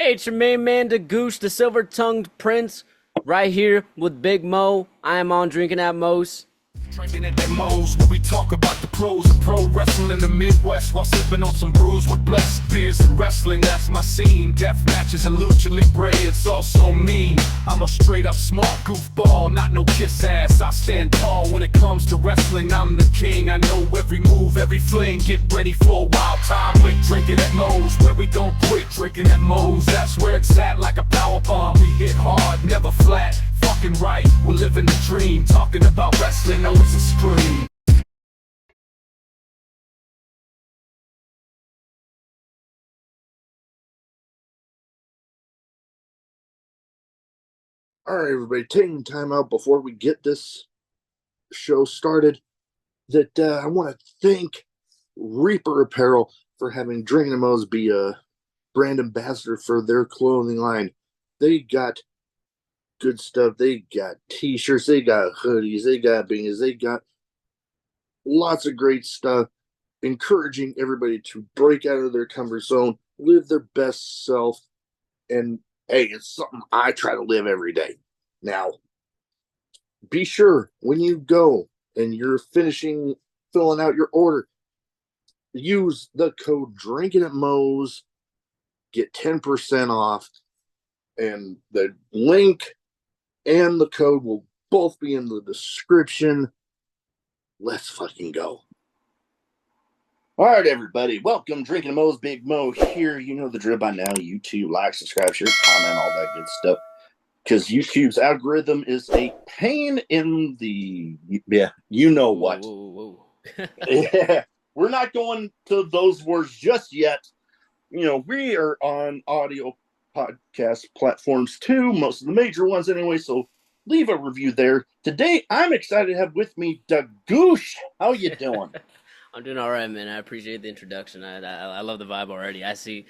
Hey, it's your main man, the Goosh, the silver-tongued prince, right here with Big Mo. I am on Drinking at Mo's. Drinking at Mo's, where we talk about the pros of pro wrestling in the Midwest while sipping on some brews with blessed beers and wrestling. That's my scene. Death matches and lucha libre, it's also me. I'm a straight up smart goofball, not no kiss ass. I stand tall when it comes to wrestling. I'm the king. I know every move, every fling. Get ready for a wild time with Drinking at Mo's, where we don't quit. Drinking at Mo's, that's where it's at, like a power bomb. We hit hard, never flat. Fucking right, we're living the dream. Talking about wrestling, no, it's a scream. All right, everybody, taking time out before we get this show started. I want to thank Reaper Apparel for having Drinking Mo's be a brand ambassador for their clothing line. They got good stuff. They got t-shirts, they got hoodies, they got beanies, they got lots of great stuff, encouraging everybody to break out of their comfort zone, live their best self, and hey, it's something I try to live every day. Now, be sure when you go and you're finishing filling out your order, use the code Drinking at Mo's, get 10% off, and the link and the code will both be in the description. Let's fucking go. All right, everybody. Welcome. Drinking Mo's Big Mo here. You know the drill by now. YouTube, like, subscribe, share, comment, all that good stuff. Because YouTube's algorithm is a pain in the... Yeah, you know what. Whoa. Yeah, we're not going to those words just yet. You know, we are on audio podcast platforms too, most of the major ones anyway, so leave a review there. Today, I'm excited to have with me the Goosh. How you doing? I'm doing all right, man. I appreciate the introduction. I love the vibe already. We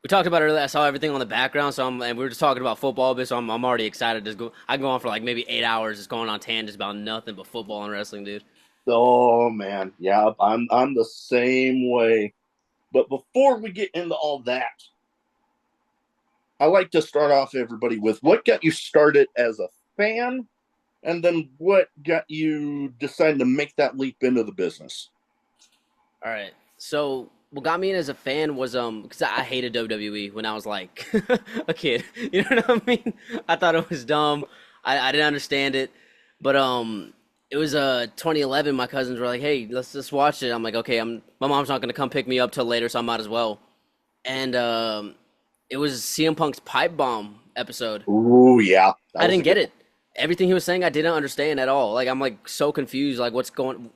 talked about it earlier. I saw everything on the background, and we were just talking about football a bit, so I'm already excited. I can go on for like maybe 8 hours just going on tangents about nothing but football and wrestling, dude. Oh man, yeah, I'm the same way. But before we get into all that, I like to start off everybody with what got you started as a fan, and then what got you decided to make that leap into the business. All right. So what got me in as a fan was because I hated WWE when I was like a kid. You know what I mean? I thought it was dumb. I didn't understand it. But it was 2011. My cousins were like, "Hey, let's just watch it." I'm like, "Okay." My mom's not gonna come pick me up till later, so I might as well. And it was CM Punk's pipe bomb episode. Ooh, yeah, I didn't get it. Everything he was saying, I didn't understand at all. Like I'm like so confused. Like what's going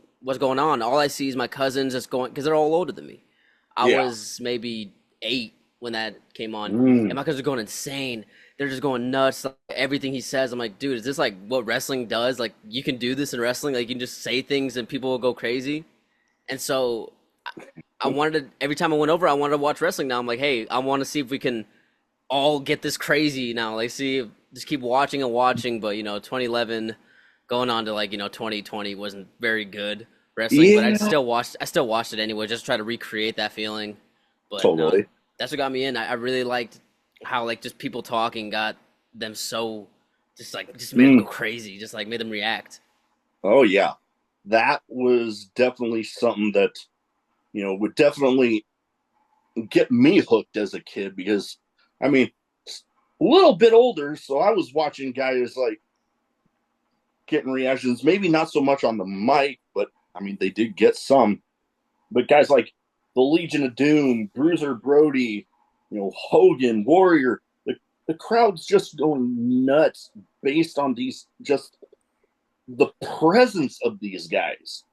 on? All I see is my cousins just going because they're all older than me. I Yeah. was maybe 8 when that came on, Mm. and my cousins are going insane. They're just going nuts. Like, everything he says, I'm like, dude, is this like what wrestling does? Like you can do this in wrestling. Like you can just say things and people will go crazy. And so I wanted to, every time I went over, I wanted to watch wrestling. Now I'm like, hey, I want to see if we can all get this crazy now. Like, see, just keep watching and watching. But 2011 going on to 2020 wasn't very good wrestling. But Yeah, I still watched it anyway, just to try to recreate that feeling. But no, totally. that's what got me in. I really liked how just people talking got them so just made them go Mm. crazy, just made them react. Oh yeah, that was definitely something that would definitely get me hooked as a kid because, I mean, a little bit older, so I was watching guys like getting reactions, maybe not so much on the mic, but I mean, they did get some. But guys like the Legion of Doom, Bruiser Brody, Hogan, Warrior, the crowd's just going nuts based on these just the presence of these guys.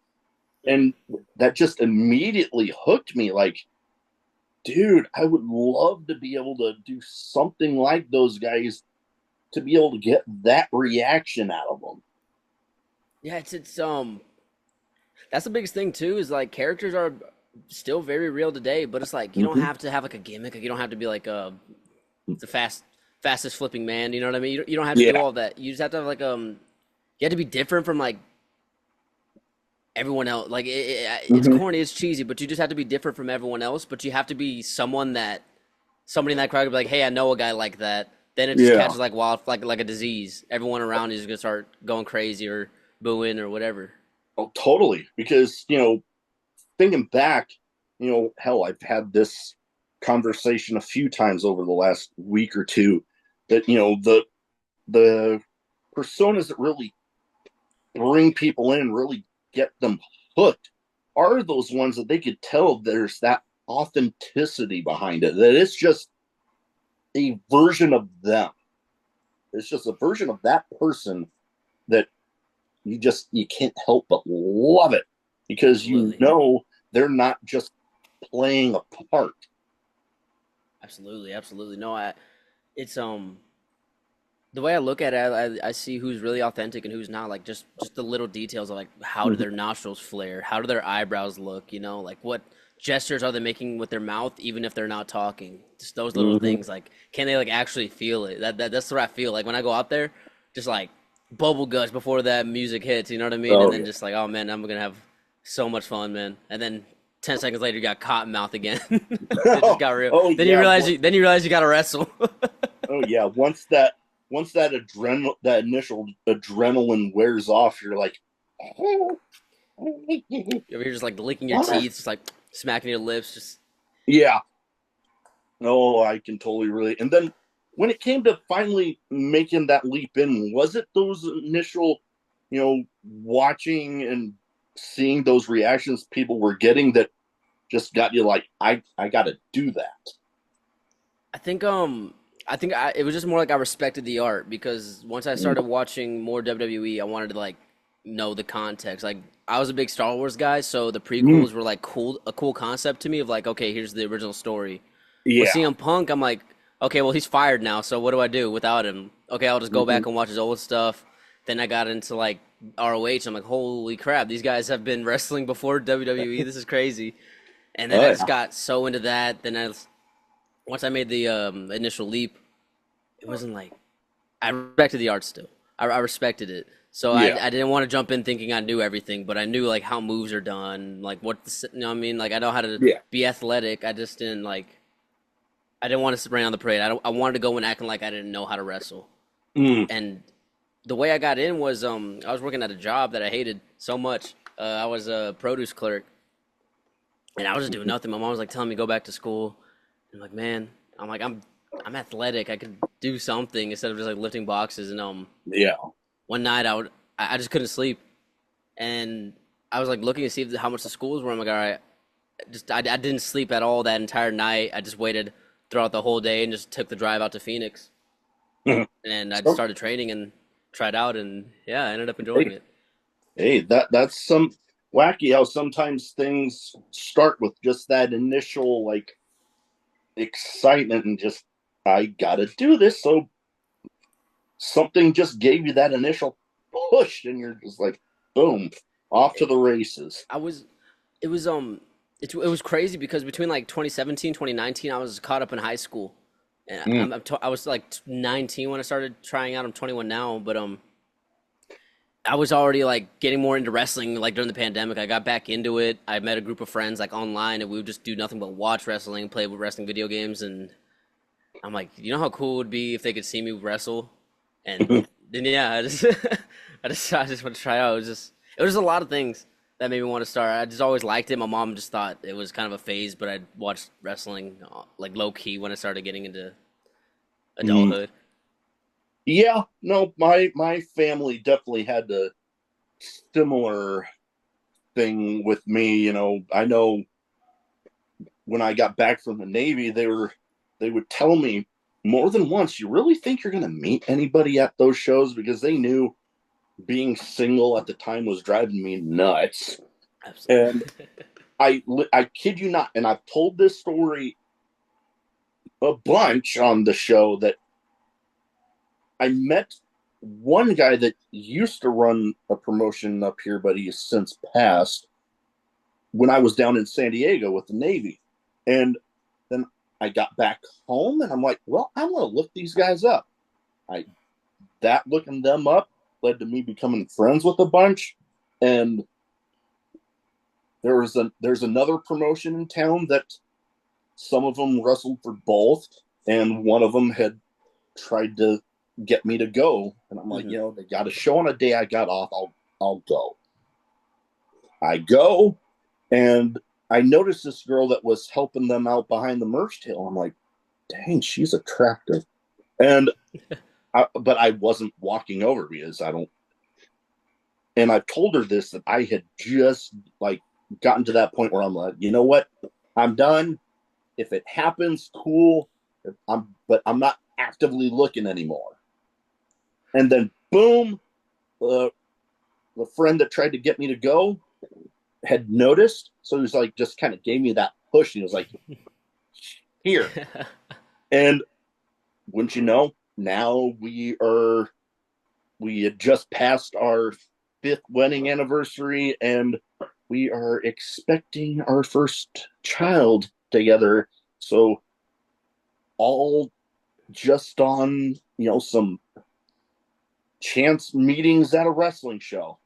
And that just immediately hooked me like, dude, I would love to be able to do something like those guys to be able to get that reaction out of them. Yeah, it's that's the biggest thing too. Is characters are still very real today, but it's like you don't Mm-hmm. have to have like a gimmick. Like, you don't have to be like the fastest flipping man. You know what I mean? You don't have to do Yeah. all that. You just have to have you have to be different from everyone else. It's Mm-hmm. corny, it's cheesy, but you just have to be different from everyone else. But you have to be someone that somebody in that crowd could be like, "Hey, I know a guy like that." Then it just Yeah. catches like wild, like a disease. Everyone around you is gonna start going crazy or booing or whatever. Oh, totally. Because, thinking back, hell, I've had this conversation a few times over the last week or two that, the personas that really bring people in, really get them hooked, are those ones that they could tell there's that authenticity behind it, that it's just a version of them. It's just a version of that person that you can't help but love it because Absolutely, they're not just playing a part. absolutely, absolutely. No, it's the way I look at it, I see who's really authentic and who's not. Like just the little details of like how do their nostrils flare, how do their eyebrows look, like what gestures are they making with their mouth, even if they're not talking. Just those little Mm-hmm. things. Like can they like actually feel it? That's what I feel like when I go out there. Just like bubble guts before that music hits. You know what I mean? And Oh then yeah. just like, oh man, I'm gonna have so much fun, man. And then 10 seconds later, you got cotton mouth again. It just got real. Oh Then you yeah. realize you got to wrestle. Oh yeah. That initial adrenaline wears off, you're like, You're just like licking your teeth, just like smacking your lips. Just yeah. No, I can totally relate. And then when it came to finally making that leap in, was it those initial, watching and seeing those reactions people were getting that just got you like, I got to do that? I think it was just more like I respected the art because once I started watching more WWE, I wanted to like know the context. Like I was a big Star Wars guy, so the Mm, prequels were like a cool concept to me of like, okay, here's the original story. With yeah. CM Punk, I'm like, okay, well he's fired now, so what do I do without him? Okay, I'll just go Hmm. back and watch his old stuff. Then I got into like ROH. I'm like, holy crap, these guys have been wrestling before WWE. This is crazy. And then Oh I yeah. just got so into that. Once I made the initial leap, it wasn't like I respected the art still. I respected it. So Yeah. I didn't want to jump in thinking I knew everything, but I knew like how moves are done, like you know what I mean? Like I know how to Yeah. be athletic. I just didn't like I didn't want to rain on the parade. I wanted to go in acting like I didn't know how to wrestle. Mm. And the way I got in was I was working at a job that I hated so much. I was a produce clerk, and I was just doing nothing. My mom was like telling me go back to school. I'm like, man, I'm athletic. I could do something instead of just like lifting boxes. And Yeah. one night I just couldn't sleep, and I was like looking to see how much the schools were. I'm like, all right, I didn't sleep at all that entire night. I just waited throughout the whole day and just took the drive out to Phoenix, and I just So, started training and tried out, and yeah, I ended up enjoying hey, it. hey, that's some wacky how sometimes things start with just that initial like excitement and just I gotta do this. So something just gave you that initial push, and you're just like, boom, off to the races. I was it was it was crazy because between like 2017 2019 I was caught up in high school, and Mm. I was like 19 when I started trying out. I'm 21 now, but I was already like getting more into wrestling like during the pandemic. I got back into it. I met a group of friends like online, and we would just do nothing but watch wrestling, play with wrestling video games, and I'm like, you know how cool it would be if they could see me wrestle, and then yeah, I just I just want to try out. It was just a lot of things that made me want to start. I just always liked it. My mom just thought it was kind of a phase, but I watched wrestling like low key when I started getting into Mm. adulthood. Yeah, no, my family definitely had a similar thing with me. I know when I got back from the Navy, they would tell me more than once, you really think you're going to meet anybody at those shows? Because they knew being single at the time was driving me nuts. Absolutely. And I kid you not, and I've told this story a bunch on the show, that I met one guy that used to run a promotion up here, but he has since passed, when I was down in San Diego with the Navy. And then I got back home and I'm like, well, I want to look these guys up. I That looking them up led to me becoming friends with a bunch. And there's another promotion in town that some of them wrestled for both, and one of them had tried to get me to go, and I'm like, Hmm. they got a show on a day I got off. I'll go. I go, and I noticed this girl that was helping them out behind the merch table. I'm like, dang, she's attractive, and but I wasn't walking over because I don't. And I told her this that I had just like gotten to that point where I'm like, you know what, I'm done. If it happens, cool. But I'm not actively looking anymore. And then boom, uh, the friend that tried to get me to go had noticed, so he was like, just kind of gave me that push, and he was like, "Here." And wouldn't you know, now we had just passed our fifth wedding anniversary, and we are expecting our first child together. So all just on some chance meetings at a wrestling show.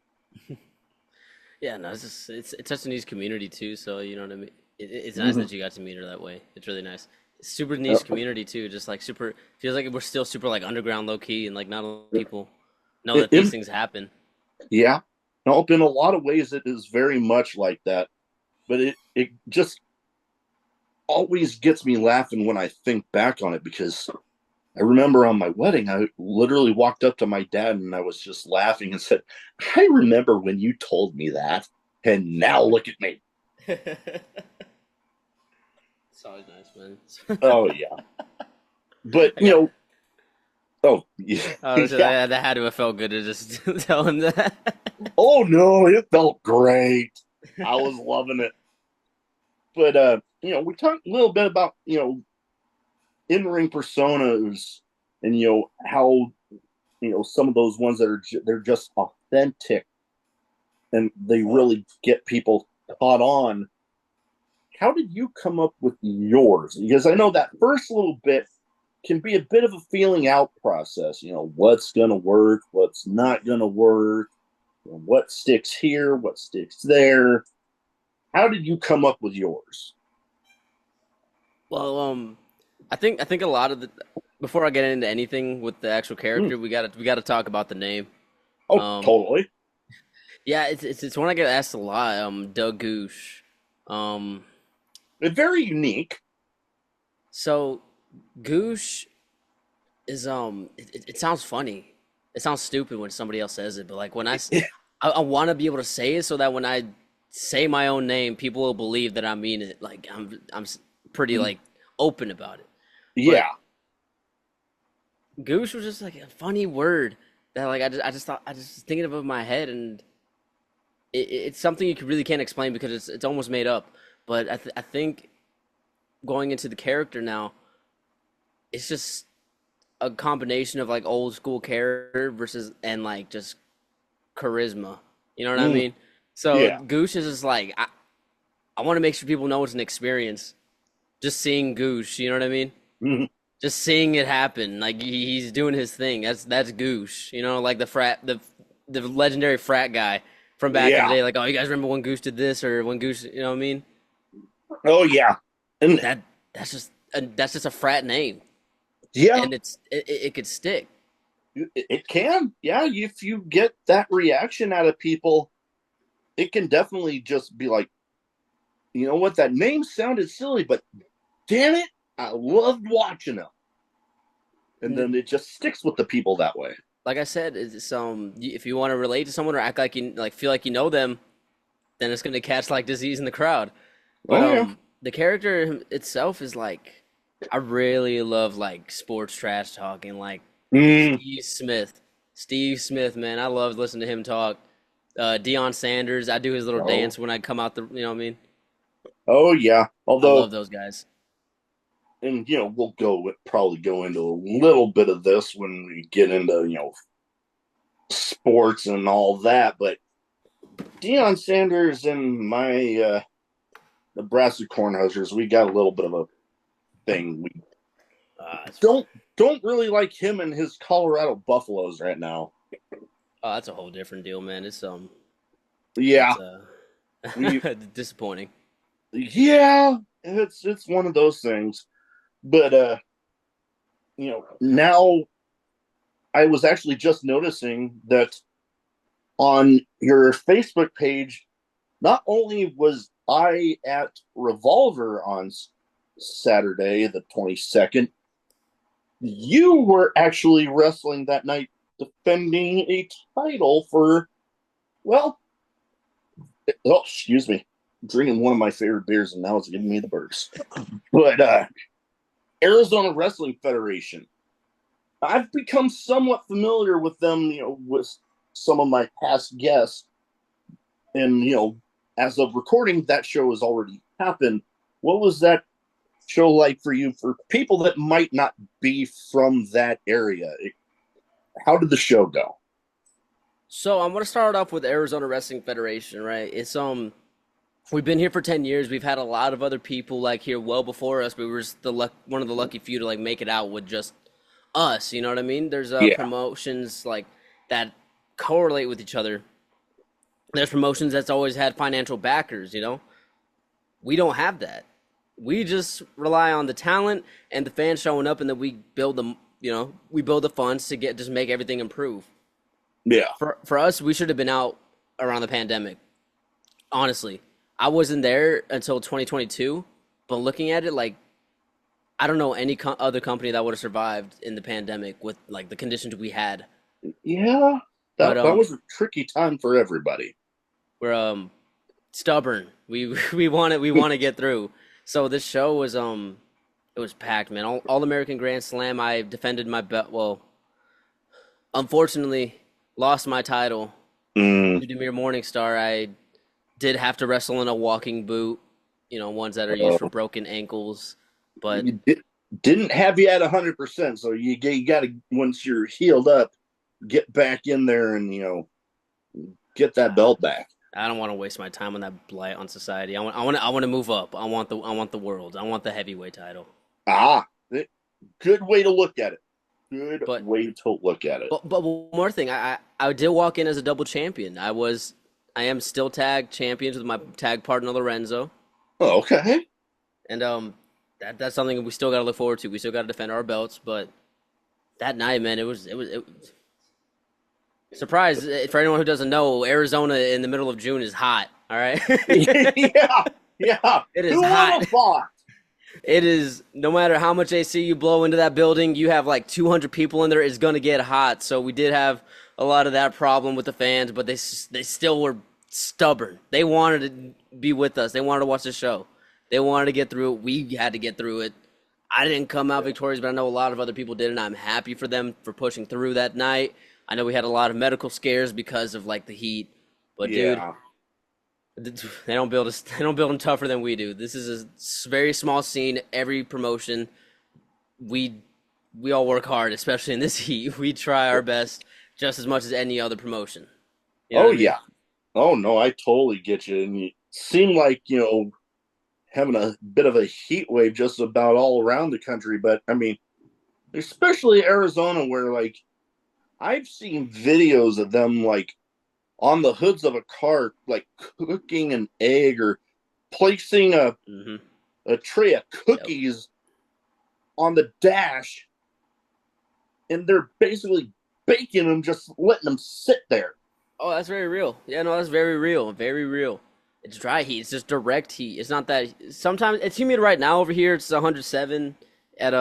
Yeah, no, it's such a nice community too. So you know what I mean. It's nice Mm-hmm. that you got to meet her that way. It's really nice. It's super niche community too. Just like super feels like we're still super like underground, low key, and like not a lot of people know that these It, things happen. yeah, no, in a lot of ways it is very much like that, but it just always gets me laughing when I think back on it, because I remember on my wedding, I literally walked up to my dad and I was just laughing and said, I remember when you told me that, and now look at me. It's always nice, man. Oh, yeah. But, I got. oh, yeah. Oh, Yeah. that had to have felt good to just tell him that. Oh, no, it felt great. I was loving it. But, we talked a little bit about, in ring personas, and, how, some of those ones that they're just authentic and they really get people caught on. How did you come up with yours? Because I know that first little bit can be a bit of a feeling out process. What's going to work, what's not going to work, what sticks here, what sticks there. How did you come up with yours? Well, I think a lot of the before I get into anything with the actual Hmm. character, we gotta talk about the name. Oh, Um, totally. yeah, it's one I get asked a lot. Doug Goosh. Um, Very unique. so Goosh is it sounds funny. It sounds stupid when somebody else says it, but like when I want to be able to say it so that when I say my own name, people will believe that I mean it. Like pretty like open about it. But Yeah. Goosh was just like a funny word that like I just thought I just was thinking of it in my head, and it's something you really can't explain because it's almost made up. But I think going into the character now, it's just a combination of like old school character versus and like just charisma. You know what I Mm, mean? So yeah. Goosh is just like I want to make sure people know it's an experience. Just seeing Goosh, you know what I mean? Mhm. Just seeing it happen, like he's doing his thing. That's Goosh, you know, like the legendary frat guy from back in the Yeah. day. Like, oh, you guys remember when Goosh did this or when Goosh, you know what I mean? Oh, yeah. And That that's just a frat name, yeah, and it could stick. it can. Yeah. If you get that reaction out of people, it can definitely just be like, you know what, that name sounded silly, but damn it, I loved watching them. And then it just sticks with the people that way. Like I said, if you want to relate to someone or act like you like feel like you know them, then it's gonna catch like disease in the crowd. But Oh, yeah. the character itself is like I really love like sports trash talking, like Mm, Steve Smith. Steve Smith, man, I love listening to him talk. Deion Sanders, I do his little oh, dance when I come out the, you know what I mean? oh, yeah. I Although, love those guys. and we'll probably go into a little bit of this when we get into sports and all that. But Deion Sanders and my Nebraska Cornhuskers, we got a little bit of a thing. We That's fine. don't really like him and his Colorado Buffaloes right now. Oh, that's a whole different deal, man. Yeah, It's we disappointing. yeah. it's one of those things. But now I was actually just noticing that on your Facebook page, not only was I at Revolver on Saturday the 22nd, you were actually wrestling that night, defending a title for, well, oh, excuse me, drinking one of my favorite beers, and now it's giving me the burps. But Arizona Wrestling Federation, I've become somewhat familiar with them, with some of my past guests. And, as of recording, that show has already happened. What was that show like for you, for people that might not be from that area? How did the show go? So I'm gonna start off with Arizona Wrestling Federation, right? It's we've been here for 10 years. We've had a lot of other people like here well before us, but we were just one of the lucky few to like make it out with just us. You know what I mean? There's Yeah. promotions like that correlate with each other. There's promotions that's always had financial backers. We don't have that. We just rely on the talent and the fans showing up, and then we build them. We build the funds to get just make everything improve. Yeah. For us, we should have been out around the pandemic. Honestly, I wasn't there until 2022, but looking at it, like I don't know any other company that would have survived in the pandemic with like the conditions we had. Yeah. But That was a tricky time for everybody. we're stubborn. We we want to get through. So this show was it was packed, man. All American Grand Slam. I defended my belt. Well, unfortunately, lost my title Mm. due to mere Morningstar. I did have to wrestle in a walking boot. Ones that are used for Oh. broken ankles. But You didn't have you at 100%, so you got to, once you're healed up, get back in there and get that belt back. I don't want to waste my time on that blight on society. I want to move up. I want the world. I want the heavyweight title. Ah, good way to look at it. Good But way to look at it. but one more thing. I did walk in as a double champion. I am still tag champions with my tag partner Lorenzo, Oh, okay. and that's something we still got to look forward to. We still got to defend our belts. But that night, man, it was surprise for anyone who doesn't know. Arizona in the middle of June is hot. All right, Yeah, yeah. it is Who would hot. have thought? It is no matter how much AC you blow into that building, you have like 200 people in there. It's gonna get hot. So we did have a lot of that problem with the fans, but they still were stubborn. They wanted to be with us. They wanted to watch the show. They wanted to get through it. We had to get through it. I didn't come out victorious, but I know a lot of other people did, and I'm happy for them for pushing through that night. I know we had a lot of medical scares because of like the heat, but dude, Yeah. they don't build them tougher than we do. This is a very small scene. Every promotion, we we all work hard, especially in this heat. We try our best just as much as any other promotion. You know Oh, what I mean? yeah. Oh, no, I totally get you. And you seem like, having a bit of a heat wave just about all around the country. But, I mean, especially Arizona, where, like, I've seen videos of them, like, on the hoods of a car, like, cooking an egg or placing Hmm. a tray of Yep. cookies on the dash, and they're basically baking them, just letting them sit there. Oh, that's very real. Yeah, no, that's very real. Very real. It's dry heat. It's just direct heat. It's not that. Sometimes it's humid right now over here. It's 107 at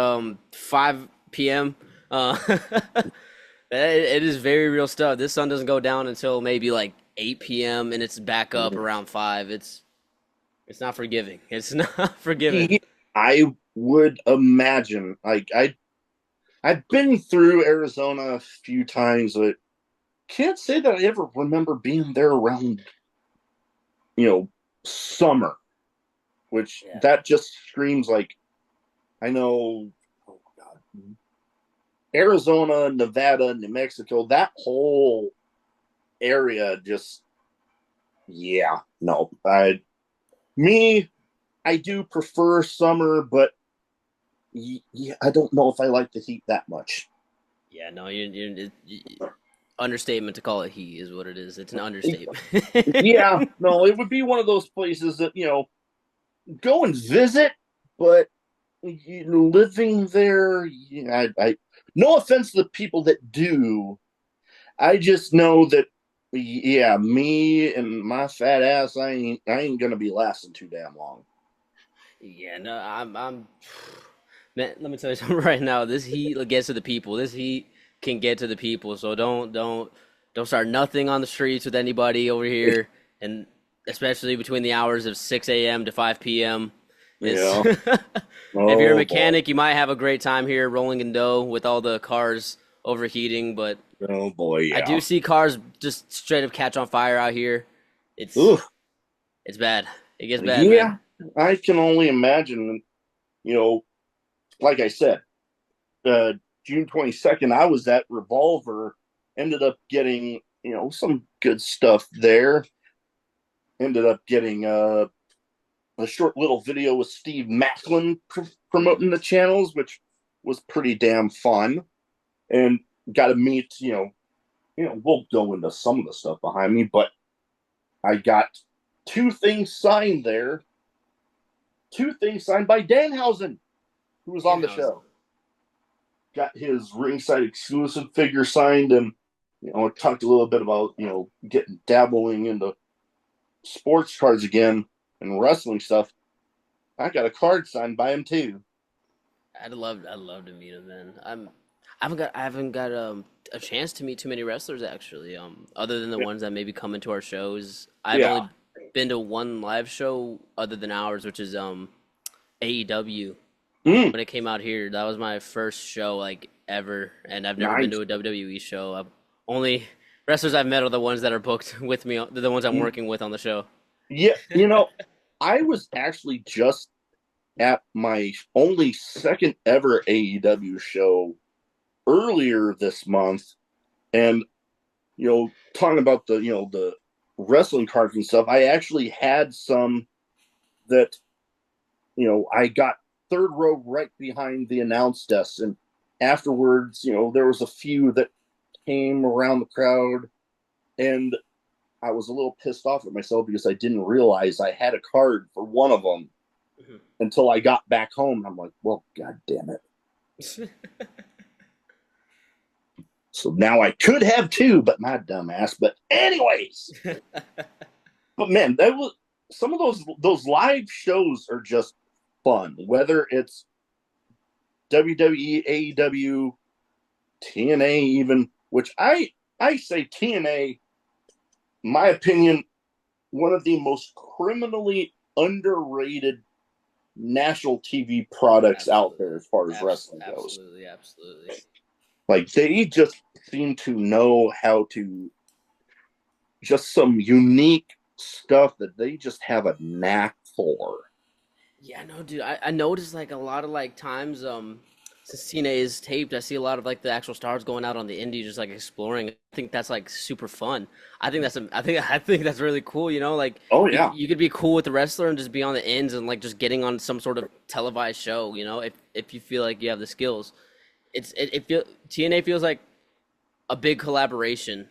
5 p.m. It is very real stuff. This sun doesn't go down until maybe like 8 p.m. and it's back up around 5. It's not forgiving. It's not forgiving. I would imagine. Like I've been through Arizona a few times, but can't say that I ever remember being there around, summer, which Yeah. that just screams like, I know. Oh God, Arizona, Nevada, New Mexico, that whole area just, yeah, no. Me, I do prefer summer, but yeah, I don't know if I like the heat that much. Yeah, no, understatement to call it heat is what it is. It's an understatement. Yeah, no, it would be one of those places that, go and visit, but living there, no offense to the people that do. I just know that, yeah, me and my fat ass, I ain't gonna be lasting too damn long. Yeah, no, I'm. Man, let me tell you something right now. This heat gets to the people. This heat can get to the people. So don't start nothing on the streets with anybody over here, and especially between the hours of 6 a.m. to 5 p.m. It's Yeah. if you're a Oh boy. mechanic, you might have a great time here rolling in dough with all the cars overheating, but Oh boy. I Yeah. do see cars just straight up catch on fire out here. It's Ugh. it's bad. It gets bad, man. Yeah. I can only imagine. You know, like I said, uh, June 22nd, I was at Revolver. Ended up getting some good stuff there. Ended up getting a short little video with Steve Macklin Mm. promoting the channels, which was pretty damn fun. And got to meet, we'll go into some of the stuff behind me, but I got two things signed there. Two things signed by Danhausen, who was on the Danhausen. show. Got his ringside exclusive figure signed, and I talked a little bit about getting dabbling into sports cards again and wrestling stuff. I got a card signed by him too. I'd love to meet him, man. I haven't got a chance to meet too many wrestlers actually. Other than the ones that maybe come into our shows. I've Yeah. only been to one live show other than ours, which is AEW. Mm, When it came out here, that was my first show like ever, and I've never been nice. to a WWE show. Only wrestlers I've met are the ones that are booked with me, the ones I'm Mm, working with on the show. yeah, I was actually just at my only second ever AEW show earlier this month, and talking about the wrestling cards and stuff. I actually had some that I got third row right behind the announce desk, and afterwards, there was a few that came around the crowd, and I was a little pissed off at myself because I didn't realize I had a card for one of them until I got back home. I'm like, well, god damn it. So now I could have two, but my dumb ass. But anyways, but man, that was some of those live shows are just fun. Whether it's WWE, AEW, TNA, even which I say TNA, my opinion, one of the most criminally underrated national TV products out Absolutely, there as far as wrestling goes. absolutely, absolutely. Like they just seem to know how to just some unique stuff that they just have a knack for. Yeah, no, dude. I noticed like a lot of like times since TNA is taped, I see a lot of like the actual stars going out on the indie just like exploring. I think that's like super fun. I think that's really cool, like Oh you yeah, you could be cool with the wrestler and just be on the ends and like just getting on some sort of televised show, if you feel like you have the skills. TNA feels like a big collaboration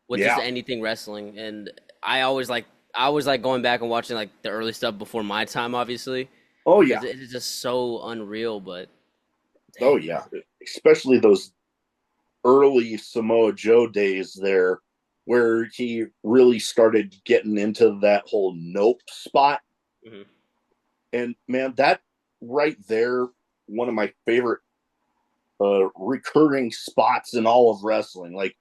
with just yeah. anything wrestling, and I always like going back and watching like the early stuff before my time, obviously, Oh because yeah, it is just so unreal. But oh dang, yeah. man, Especially those early Samoa Joe days there, where he really started getting into that whole nope spot. hmm And man, that right there, one of my favorite recurring spots in all of wrestling. Like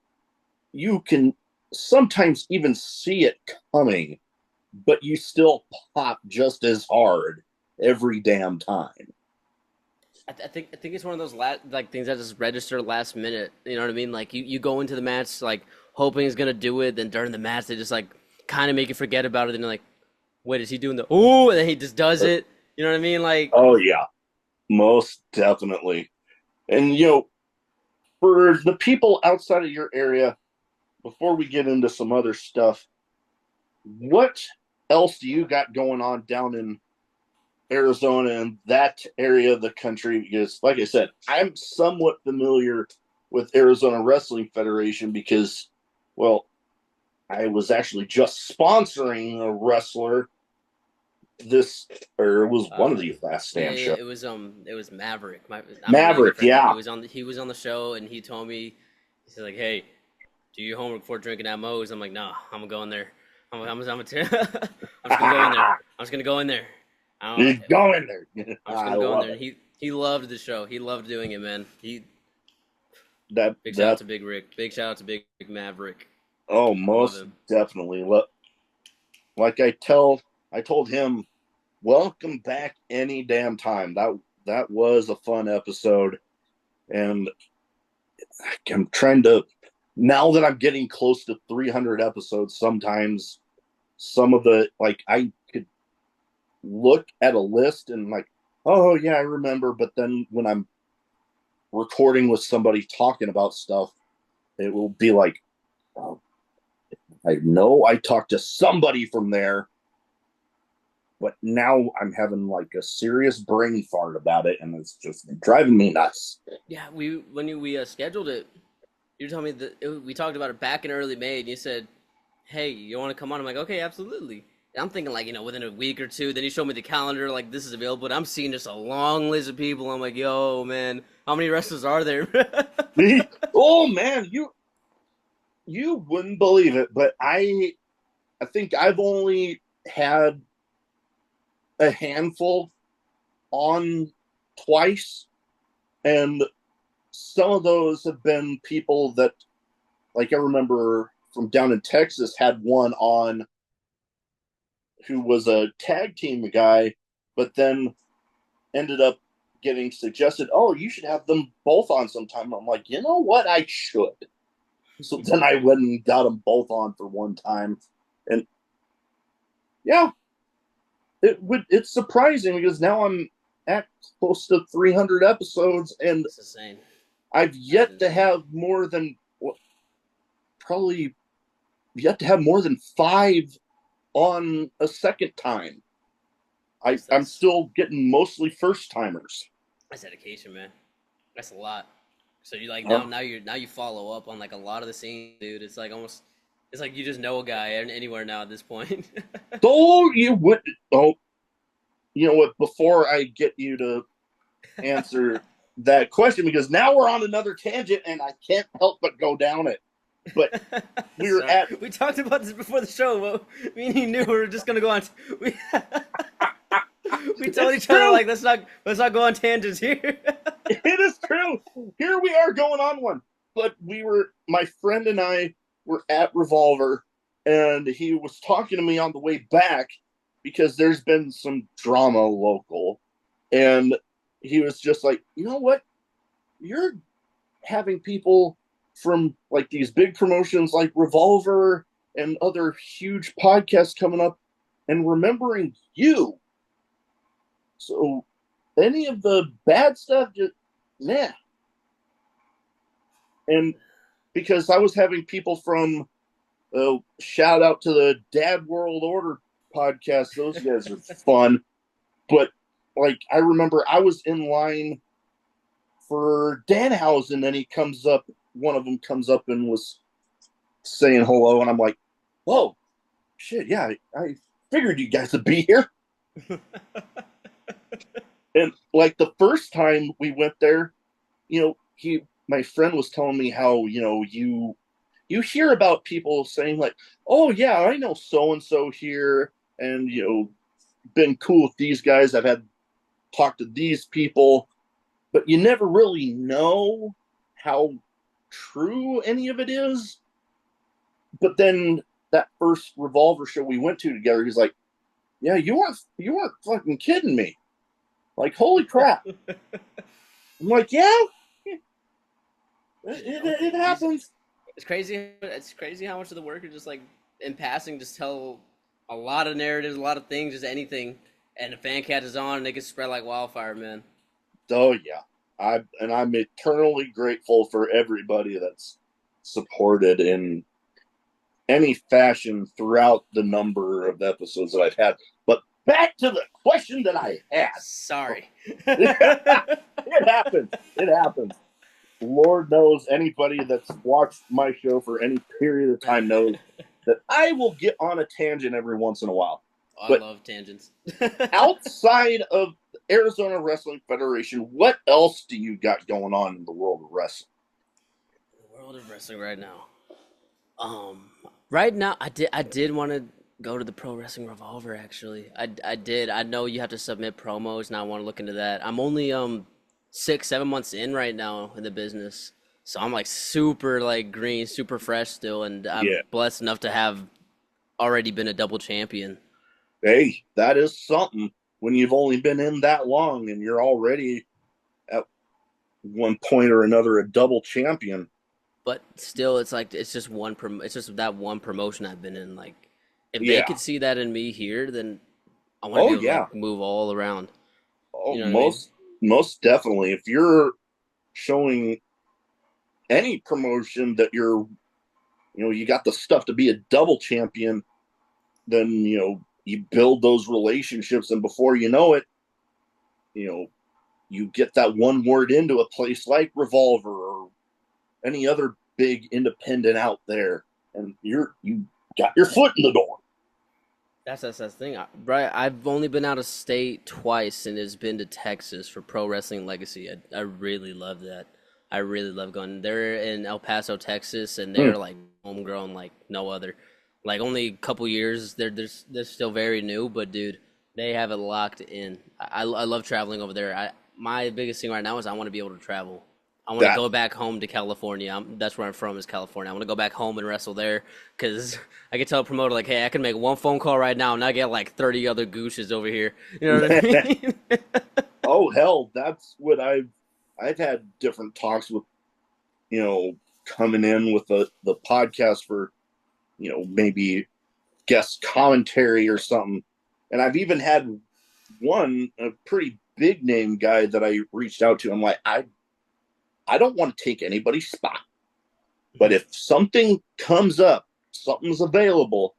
you can sometimes even see it coming, but you still pop just as hard every damn time. I think it's one of those like things that just register last minute. You know what I mean? Like you go into the match like hoping he's gonna do it, then during the match they just like kind of make you forget about it, and you're like, wait, is he doing the ooh? And then he just does it. You know what I mean? Like, Oh yeah, most definitely. And for the people outside of your area, before we get into some other stuff, what else do you got going on down in Arizona and that area of the country? Because, like I said, I'm somewhat familiar with Arizona Wrestling Federation because, well, I was actually just sponsoring a wrestler this, or it was one of Uh, these last yeah, stand yeah, shows. it was Maverick. I'm a really good Maverick, friend of him. yeah. He was on the show, and he told me, he's like, "Hey, do your homework before drinking at Moe's." I'm like, "Nah, I'm gonna go in there. I'm just gonna go in there. I'm just gonna go in there. I He's going there. I'm just I gonna go in love there." And it. he loved the show. He loved doing it, man. Big shout out That to Big Rick. Big shout out to Big Maverick. oh, I love most him. definitely. Like I told him, welcome back any damn time. That was a fun episode, and I'm trying to, now that I'm getting close to 300 episodes. Sometimes some of the, like, I could look at a list and like, oh yeah, I remember, but then when I'm recording with somebody talking about stuff, it will be like, oh, I know I talked to somebody from there, but now I'm having like a serious brain fart about it, and it's just driving me nuts. Yeah, we scheduled it, you told me we talked about it back in early May, and you said, "Hey, you want to come on?" I'm like, "Okay, absolutely." And I'm thinking like, within a week or two. Then you showed me the calendar, like this is available. And I'm seeing just a long list of people. I'm like, "Yo, man, how many wrestlers are there?" Oh man, you wouldn't believe it, but I think I've only had a handful on twice, and some of those have been people that, like, I remember from down in Texas had one on who was a tag team guy, but then ended up getting suggested, oh, you should have them both on sometime. I'm like, you know what, I should. So then I went and got them both on for one time, and yeah, it's surprising because now I'm at close to 300 episodes, and That's insane. I've That is yet to insane. have more than, well, probably yet to have more than five on a second time. I'm That's still getting mostly first timers. that's dedication, man. That's a lot. So you like Oh, now you follow up on like a lot of the scenes, dude. It's like almost it's like you just know a guy anywhere now at this point. so you would, oh, you know what? Before I get you to answer that question, because now we're on another tangent and I can't help but go down it. But we're Sorry, at, we talked about this before the show. Me and you knew we were just gonna go on. We we told it's each other true. like let's not go on tangents here. It is true. Here we are going on one. But my friend and I were at Revolver, and he was talking to me on the way back because there's been some drama local. And he was just like, you know what? You're having people from like these big promotions like Revolver and other huge podcasts coming up and remembering you. So any of the bad stuff, just nah. And because I was having people from, shout out to the Dad World Order podcast. Those guys are fun. But like, I remember I was in line for Danhausen, and one of them comes up and was saying hello. And I'm like, whoa, shit, yeah, I figured you guys would be here. And like the first time we went there, my friend was telling me how, you hear about people saying like, oh yeah, I know so and so here, and been cool with these guys. I've had talked to these people, but you never really know how true any of it is. But then that first Revolver show we went to together, he's like, yeah, you weren't fucking kidding me. Like, holy crap. I'm like, yeah, it happens. It's crazy. It's crazy how much of the work is just like in passing, just tell a lot of narratives, a lot of things, just anything, and the fan catches on, and they can spread like wildfire, man. Oh yeah, I'm eternally grateful for everybody that's supported in any fashion throughout the number of episodes that I've had. But back to the question that I had. Sorry. It happens. It happens. Lord knows anybody that's watched my show for any period of time knows that I will get on a tangent every once in a while. I But love tangents. outside of Arizona Wrestling Federation, what else do you got going on in the world of wrestling? The world of wrestling right now. Um, right now, I did want to go to the Pro Wrestling Revolver. Actually, I did. I know you have to submit promos, and I want to look into that. I'm only 6 7 months in right now in the business, so I'm like super like green, super fresh still, and I'm Yeah. blessed enough to have already been a double champion. Hey, that is something when you've only been in that long and you're already at one point or another a double champion. But still, it's like it's just that one promotion I've been in. Like, if they Yeah. could see that in me here, then I want to be Oh able to yeah. like move all around. Oh, You know what I mean? most definitely. If you're showing any promotion that you got the stuff to be a double champion, then you build those relationships, and before you know it, you know you get that one word into a place like Revolver or any other big independent out there, and you got your foot in the door. That's the thing, right? I've only been out of state twice, and it's been to Texas for Pro Wrestling Legacy. I really love that. I really love going. They're in El Paso, Texas, and Hmm. they're like homegrown, like no other. Like only a couple years. They're still very new, but dude, they have it locked in. I love traveling over there. My biggest thing right now is I want to be able to travel. I want to That go back home to California. That's where I'm from, is California. I want to go back home and wrestle there because I can tell a promoter like, "Hey, I can make one phone call right now and I get like 30 other gooshes over here." You know what I mean? oh hell, that's what I've had different talks with, coming in with the podcast for, maybe guest commentary or something. And I've even had a pretty big name guy that I reached out to. I'm like, I don't want to take anybody's spot, but if something comes up, something's available,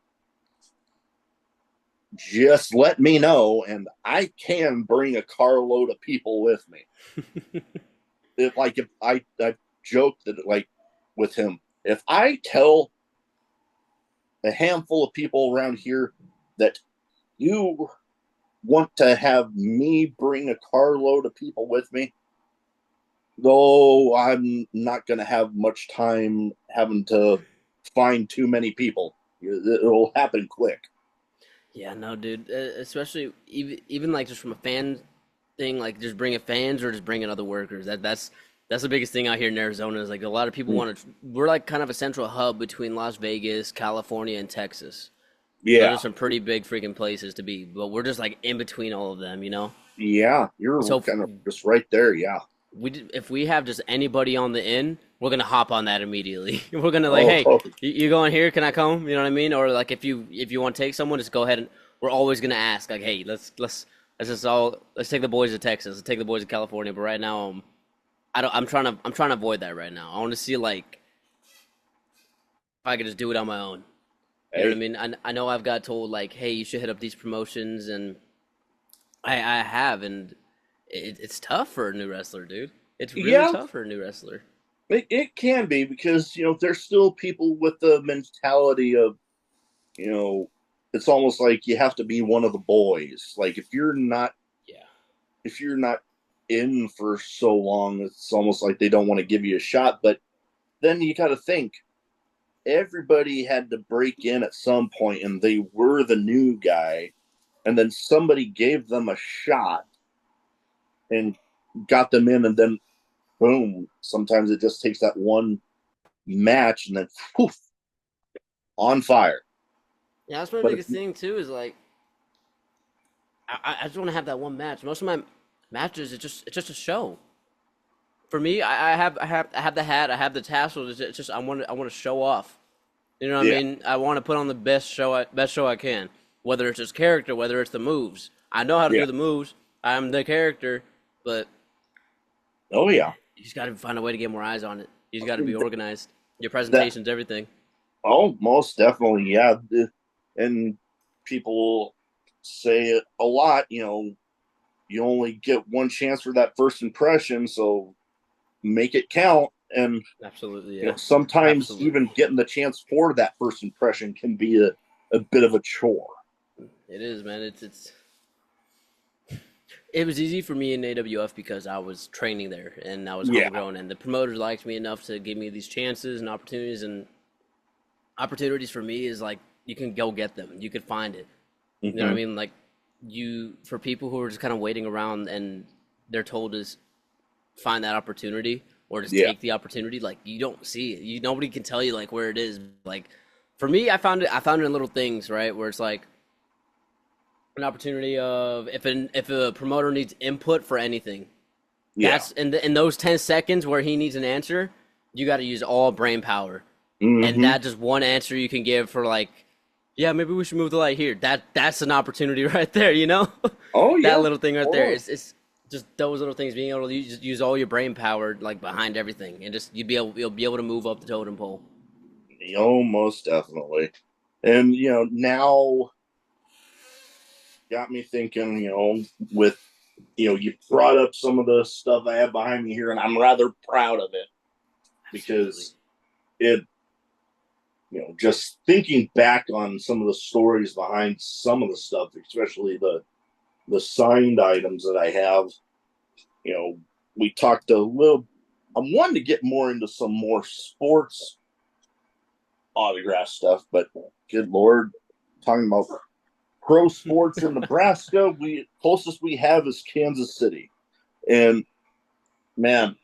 just let me know, and I can bring a carload of people with me. If I joked that, like, with him, if I tell a handful of people around here that you want to have me bring a carload of people with me, though I'm not going to have much time having to find too many people. It'll happen quick. Yeah, no, dude. Especially even like just from a fan thing, like just bringing fans or just bringing other workers. That's the biggest thing out here in Arizona is like a lot of people want to. We're like kind of a central hub between Las Vegas, California, and Texas. Those are Yeah, some pretty big freaking places to be, but we're just like in between all of them, you know? yeah, you're So kind of just right there. Yeah. if we have just anybody on the in, we're gonna hop on that immediately. We're gonna like, Oh, hey, you going here? Can I come? You know what I mean? Or like if you want to take someone, just go ahead and we're always gonna ask like, hey, let's take the boys to Texas, let's take the boys to California. But right now, I'm trying to avoid that right now. I want to see like if I could just do it on my own. You know what I hey, mean? I know I've got told like, hey, you should hit up these promotions, and I have, and it's tough for a new wrestler, dude. It's really yeah, tough for a new wrestler. it can be because there's still people with the mentality of you know it's almost like you have to be one of the boys. Like Yeah. if you're not in for so long, it's almost like they don't want to give you a shot. But then you got to think everybody had to break in at some point, and they were the new guy, and then somebody gave them a shot and got them in, and then boom. Sometimes it just takes that one match, and then poof, on fire. Yeah, that's my But if biggest thing too. Is like I just want to have that one match. Most of my matches, it's just a show. For me, I have the hat, I have the tassels. It's just I want to show off. You know what I yeah, mean? I want to put on the best show I can. Whether it's his character, whether it's the moves. I know how to yeah, do the moves. I'm the character, but oh yeah, you just got to find a way to get more eyes on it. You just got to be organized. Your that presentation's everything. oh most definitely, yeah. And people say it a lot. You only get one chance for that first impression, so make it count. And Absolutely, yeah. sometimes even Absolutely. getting the chance for that first impression can be a bit of a chore. It is, man. It was easy for me in AWF because I was training there and I was Yeah. homegrown, and the promoters liked me enough to give me these chances and opportunities. And opportunities for me is like you can go get them, you could find it. You know what I Hmm. mean? Like for people who are just kind of waiting around and they're told to find that opportunity or just Yeah. take the opportunity, like you don't see it. Nobody can tell you like where it is. Like for me, I found it in little things, right? Where it's like an opportunity of if a promoter needs input for anything, Yeah. that's in those 10 seconds where he needs an answer, you got to use all brain power. And Hmm. that just one answer you can give for like, yeah, maybe we should move the light here. That's an opportunity right there, you know? Oh That yeah. little thing right there. Totally. It's just those little things, being able to use all your brain power like behind everything, and just you'll be able to move up the totem pole. Oh, most definitely. And now got me thinking. With you brought up some of the stuff I have behind me here, and I'm rather proud of it Absolutely. because it just thinking back on some of the stories behind some of the stuff, especially the signed items that I have. You know, we talked a little. I'm wanting to get more into some more sports autograph stuff, but good lord, talking about pro sports in Nebraska, we closest we have is Kansas City, and man,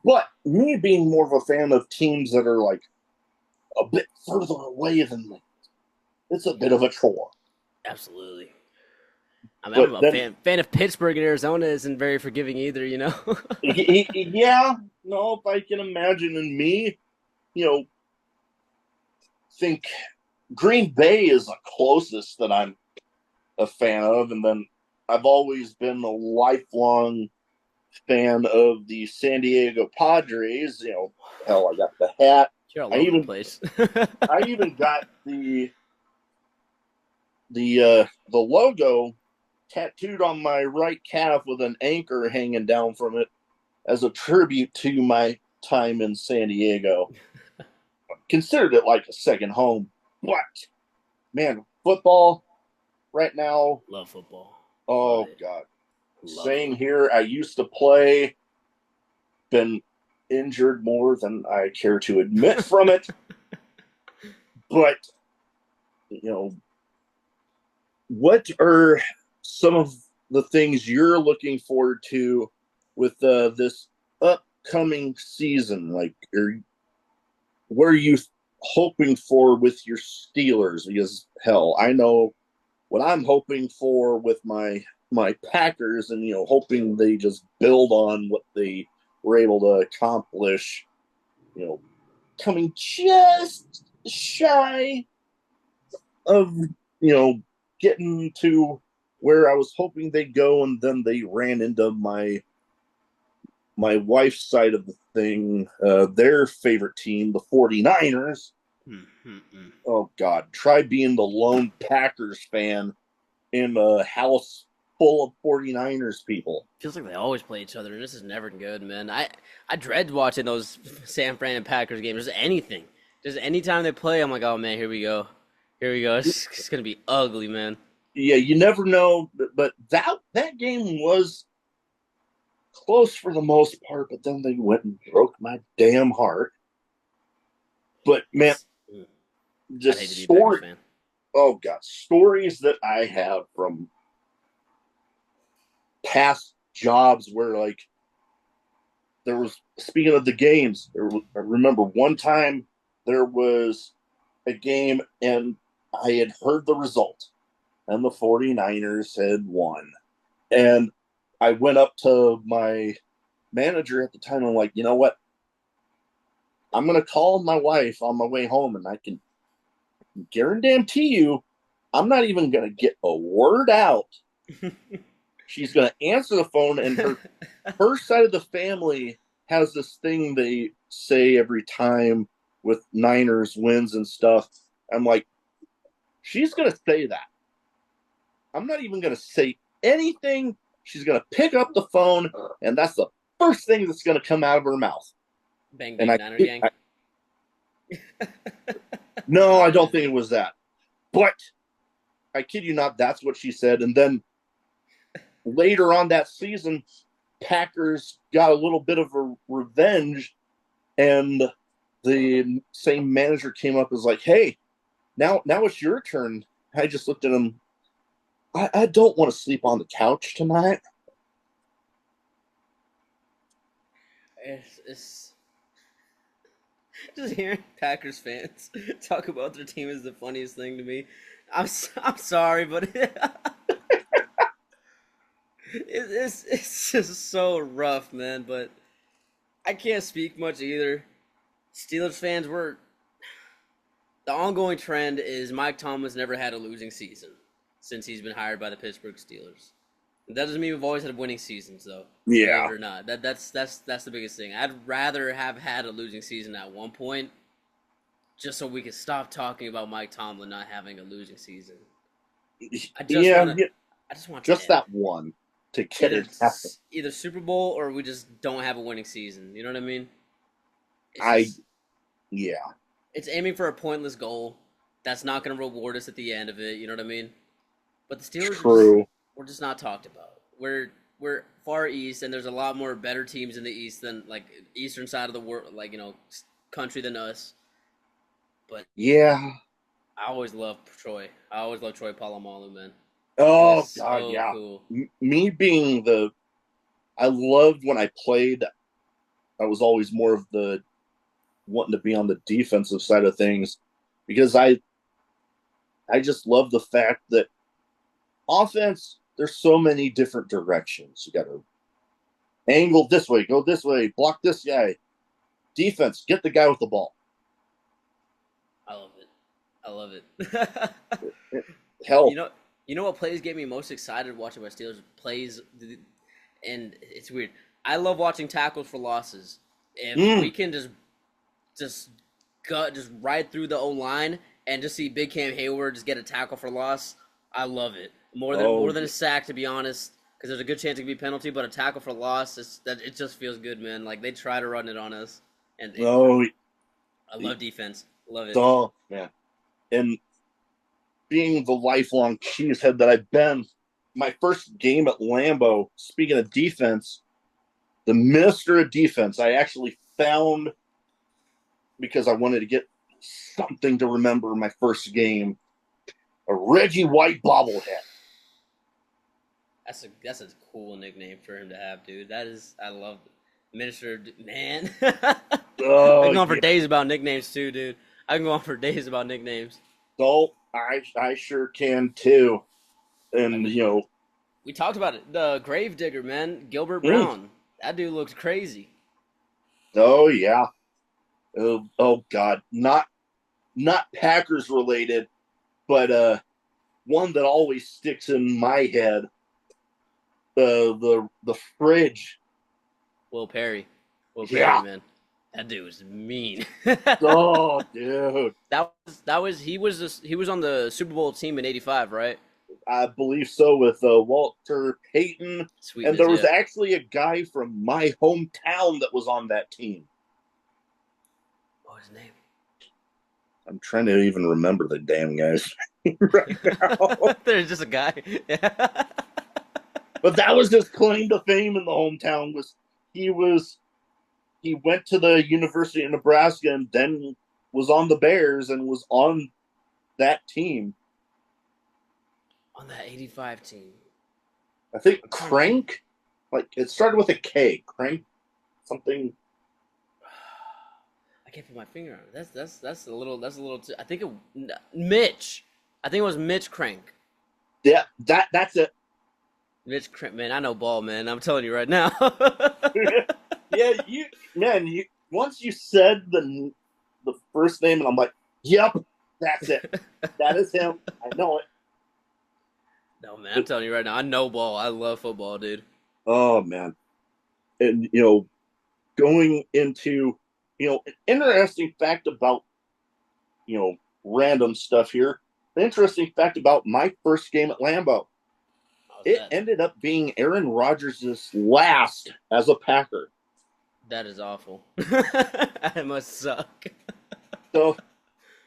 but me being more of a fan of teams that are like a bit further away than me, it's a bit of a chore. Absolutely. I mean, But I'm a then, fan of Pittsburgh, and Arizona isn't very forgiving either, you know? yeah, no, if I can imagine, and me, you know, think Green Bay is the closest that I'm a fan of, and then I've always been a lifelong fan of the San Diego Padres. Hell, I got the hat. You're all I over the even place. I even got the logo tattooed on my right calf with an anchor hanging down from it as a tribute to my time in San Diego. Considered it like a second home. But man, football right now, Love football. Love oh it. god. Love it. Same here. I used to play, been injured more than I care to admit from it. But, you know, what are some of the things you're looking forward to with this upcoming season? Like, what are you hoping for with your Steelers? Because hell, I know what I'm hoping for with my Packers, and hoping they just build on what they were able to accomplish. You know, coming just shy of you know getting to where I was hoping they'd go, and then they ran into my wife's side of the thing, their favorite team, the 49ers. Mm-hmm. Oh God, try being the lone Packers fan in a house full of 49ers people. Feels like they always play each other, and this is never good, man. I dread watching those San Fran and Packers games. Just anything, just anytime they play, I'm like, oh man, here we go, here we go. It's gonna be ugly, man. Yeah, you never know, but that game was close for the most part, but then they went and broke my damn heart. But man, It's, I'd hate to just be a Packers fan. oh God, stories that I have from past jobs where, like, there was, speaking of the games, I remember one time there was a game and I had heard the result and the 49ers had won. And I went up to my manager at the time. I'm like, you know what? I'm going to call my wife on my way home, and I can guarantee you, I'm not even going to get a word out. She's going to answer the phone, and her side of the family has this thing they say every time with Niners wins and stuff. I'm like, she's going to say that. I'm not even going to say anything. She's going to pick up the phone, and that's the first thing that's going to come out of her mouth. Bang And bang Niner gang. no, I don't think it was that. But I kid you not, that's what she said. And then later on that season, Packers got a little bit of a revenge, and the same manager came up and was like, "Hey, now it's your turn." I just looked at him. I don't want to sleep on the couch tonight. It's just hearing Packers fans talk about their team is the funniest thing to me. I'm sorry, but it's just so rough, man. But I can't speak much either. Steelers fans were the ongoing trend is Mike Tomlin's never had a losing season since he's been hired by the Pittsburgh Steelers. That doesn't mean we've always had winning seasons, though. Believe Yeah, it or not, that's the biggest thing. I'd rather have had a losing season at one point, just so we could stop talking about Mike Tomlin not having a losing season. I just yeah, want to, yeah, I just want to just end that one to get either it happen. either Super Bowl or we just don't have a winning season. You know what I mean? It's I just Yeah, it's aiming for a pointless goal that's not going to reward us at the end of it. You know what I mean? But the Steelers are just true. we're just not talked about. We're far east, and there's a lot more better teams in the east than like eastern side of the world, like country than us. But Yeah. I always loved Troy. I always loved Troy Polamalu, man. He was Oh God, so yeah. cool. Me being I loved when I played. I was always more of the wanting to be on the defensive side of things because I just love the fact that offense, there's so many different directions. You got to angle this way, go this way, block this guy. Defense, get the guy with the ball. I love it. I love it. Hell, you know, you know what plays get me most excited watching my Steelers plays, and it's weird. I love watching tackles for losses. If we mm, can just just ride through the O line and just see Big Cam Hayward just get a tackle for loss, I love it oh more than a sack, to be honest, because there's a good chance it could be a penalty, but a tackle for loss, it just feels good, man. Like they try to run it on us, and oh I love defense, love it. oh man. And being the lifelong cheesehead that I've been, my first game at Lambeau, speaking of defense, the minister of defense, I actually found because I wanted to get something to remember my first game, a Reggie White bobblehead. That's a cool nickname for him to have, dude. That is, I love it. Minister, man. I Oh can go on for yeah. days about nicknames too, dude. I can go on for days about nicknames. So I sure can too. I And mean, we talked about it. The Gravedigger, man, Gilbert mm, Brown. That dude looks crazy. oh yeah. Oh God. Not Packers related, but one that always sticks in my head. The fridge. Will Perry. Will Perry, Yeah. man. That dude was mean. Oh, dude. He was on the Super Bowl team in '85, right? I believe so with Walter Payton. And Sweetness, there was yeah. actually a guy from my hometown that was on that team. What was his name? I'm trying to even remember the damn guys right now. There's just a guy. Yeah. But that was his claim to fame in the hometown he was he went to the University of Nebraska and then was on the Bears and was on that team. On that '85 team. I think I'm trying to think. Crank, like it started with a K. Crank something. I can't put my finger on it. That's a little too. Mitch. I think it was Mitch Crank. Yeah, that's it. Mitch Crank, man. I know ball, man. I'm telling you right now. Yeah, you once you said the first name and I'm like, yep, that's it. That is him. I know it. No, man. I'm telling you right now. I know ball. I love football, dude. Oh man. And going into an interesting fact about random stuff here. The interesting fact about my first game at Lambeau. How's It that? ended up being Aaron Rodgers' last as a Packer. That is awful. That must suck. So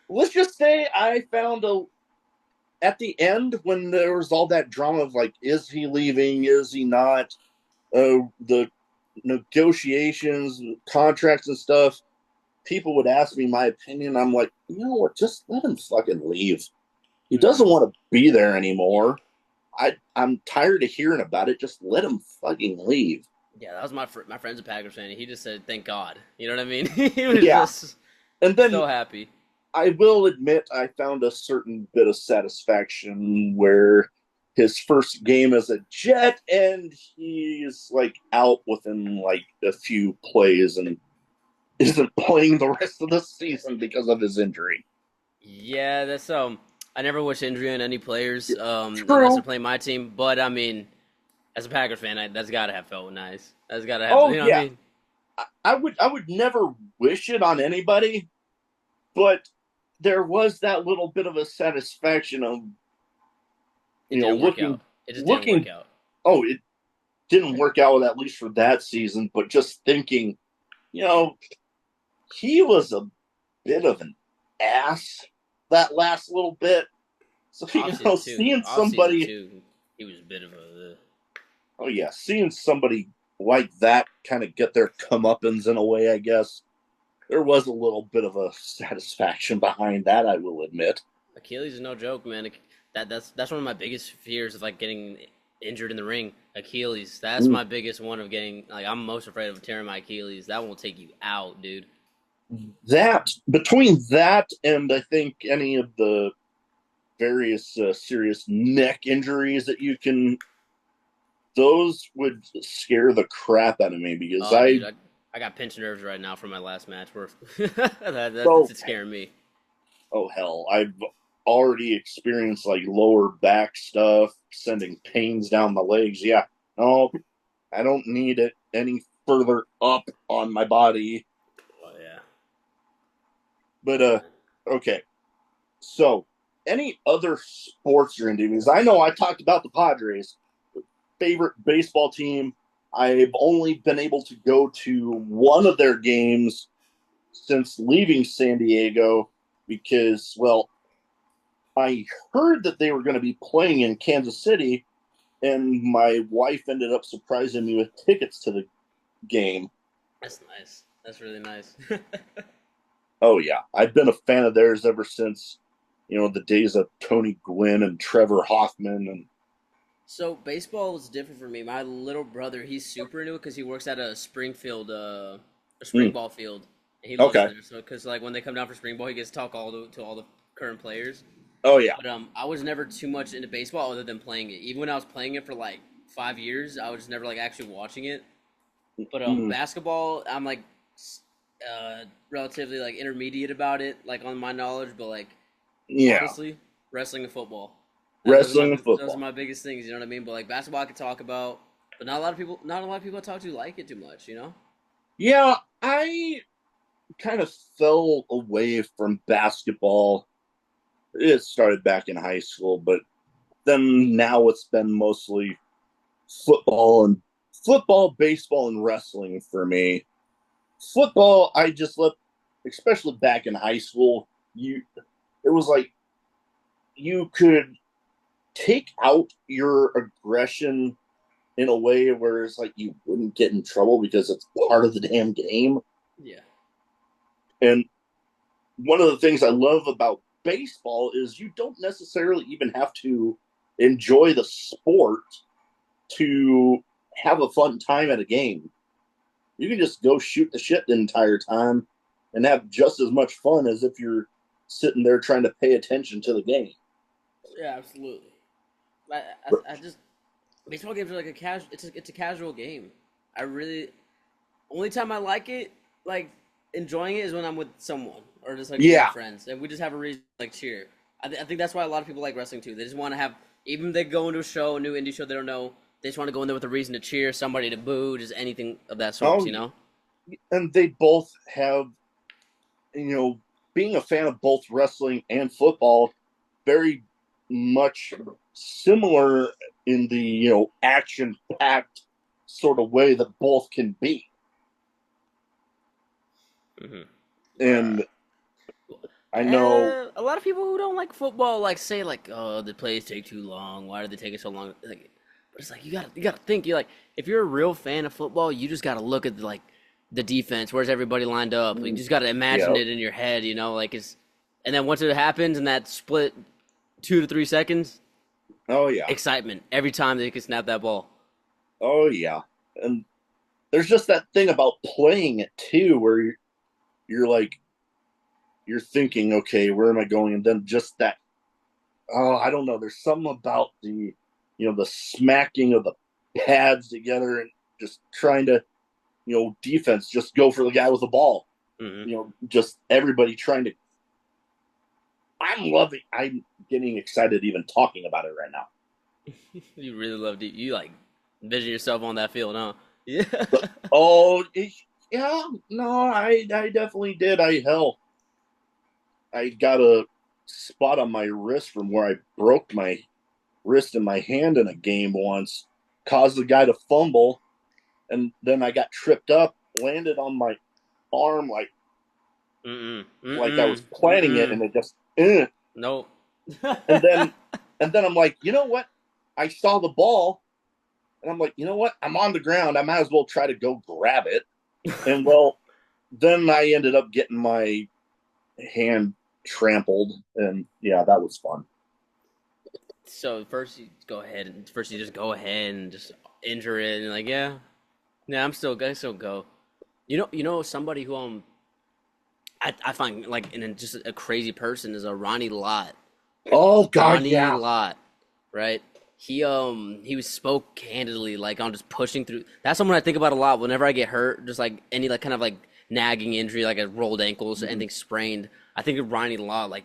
let's just say I found at the end, when there was all that drama of like, is he leaving? Is he not? The negotiations, contracts, and stuff. People would ask me my opinion. I'm like, you know what? Just let him fucking leave. He doesn't Hmm. want to be there anymore. I'm tired of hearing about it. Just let him fucking leave. Yeah, that was my friend's a Packers fan. He just said, "Thank God." You know what I mean? He was Yeah. just And then so happy. I will admit I found a certain bit of satisfaction where his first game as a Jet and he's like out within like a few plays and isn't playing the rest of the season because of his injury. Yeah, that's I never wish injury on any players, unless they're True. playing my team. But I mean, as a Packers fan, that's gotta have felt nice. That's gotta have, Oh you know what I yeah, mean? I would never wish it on anybody, but there was that little bit of a satisfaction of It didn't work looking out. It just didn't work looking. out. Oh, it didn't work out at least for that season, but just thinking, you know, he was a bit of an ass that last little bit. So Off season two, seeing off season somebody, two, he was a bit of a. oh yeah, seeing somebody like that kind of get their comeuppance in a way, I guess there was a little bit of a satisfaction behind that. I will admit. Achilles is no joke, man. That's one of my biggest fears of like getting injured in the ring. Achilles. That's Mm. my biggest one of getting like I'm most afraid of tearing my Achilles. That will take you out, dude. That between that and I think any of the various serious neck injuries that you can, those would scare the crap out of me because Oh, dude, I I got pinched nerves right now from my last match. Where that's so it's scaring me. oh hell, I've already experienced like lower back stuff, sending pains down the legs. Yeah, no, I don't need it any further up on my body. Oh yeah. But Oh, man. okay. So, any other sports you're into? Because I know I talked about the Padres, favorite baseball team. I've only been able to go to one of their games since leaving San Diego because, well, I heard that they were going to be playing in Kansas City, and my wife ended up surprising me with tickets to the game. That's nice. That's really nice. Oh, yeah. I've been a fan of theirs ever since, the days of Tony Gwynn and Trevor Hoffman. And So baseball is different for me. My little brother, he's super into it because he works at a Springfield, a spring mm, ball field, and he loves it okay. there. So because like when they come down for spring ball, he gets to talk to all the current players. Oh, yeah. But I was never too much into baseball other than playing it. Even when I was playing it for like 5 years, I was never like actually watching it. But Mm, basketball, I'm like relatively like intermediate about it, like on my knowledge. But like yeah. honestly, wrestling and football, Wrestling and those are football. my biggest things. You know what I mean? But like basketball, I could talk about, but not a lot of people I talk to like it too much. You know? Yeah, I kind of fell away from basketball. It started back in high school, but then now it's been mostly football and baseball, and wrestling for me. Football, I just let, especially back in high school, it was like you could take out your aggression in a way where it's like you wouldn't get in trouble because it's part of the damn game. Yeah. And one of the things I love about baseball is you don't necessarily even have to enjoy the sport to have a fun time at a game. You can just go shoot the shit the entire time and have just as much fun as if you're sitting there trying to pay attention to the game. Yeah, absolutely. I just baseball games are like a casual. It's a casual game. I really only time I like it, like enjoying it, is when I'm with someone or just like with my Yeah. friends, and we just have a reason to, like cheer. I think that's why a lot of people like wrestling too. They just want to have, even if they go into a show, a new indie show they don't know, they just want to go in there with a reason to cheer, somebody to boo, just anything of that sort. Oh, You know? and they both have, you know, being a fan of both wrestling and football, very much similar in the, action packed sort of way that both can be. Mm-hmm. And I know. A lot of people who don't like football like say like, "Oh, the plays take too long. Why do they take it so long?" Like, but it's like you gotta think. You're like, if you're a real fan of football, you just gotta look at the defense. Where's everybody lined up? You just gotta imagine Yeah. it in your head. Like it's, and then once it happens in that split 2 to 3 seconds, Oh yeah. excitement every time they can snap that ball. Oh yeah. And there's just that thing about playing it too, where you're like you're thinking, okay, where am I going? And then just that. Oh, I don't know. There's something about the smacking of the pads together and just trying to, defense just go for the guy with the ball. Hmm. Just everybody trying to. I'm getting excited even talking about it right now. You really loved it. You like envision yourself on that field, huh? Yeah. Oh, yeah, no, I definitely did. I got a spot on my wrist from where I broke my wrist and my hand in a game once, caused the guy to fumble, and then I got tripped up, landed on my arm Mm-mm. like I was Mm-mm. planning it, Mm-mm. and it just, eh. Nope. and then and then I'm like, you know what? I saw the ball, and I'm like, you know what? I'm on the ground. I might as well try to go grab it. And well, then I ended up getting my hand trampled, and yeah, that was fun. So first you just go ahead and just injure it, and you're like, yeah, yeah, I still go. Somebody who I find like and just a crazy person is a Ronnie Lott. Oh God, Ronnie yeah. Lott, right? He was spoke candidly like on just pushing through. That's someone I think about a lot whenever I get hurt, just like any like kind of like nagging injury, like a rolled ankles or Mhm. anything sprained. I think of Ronnie Lott like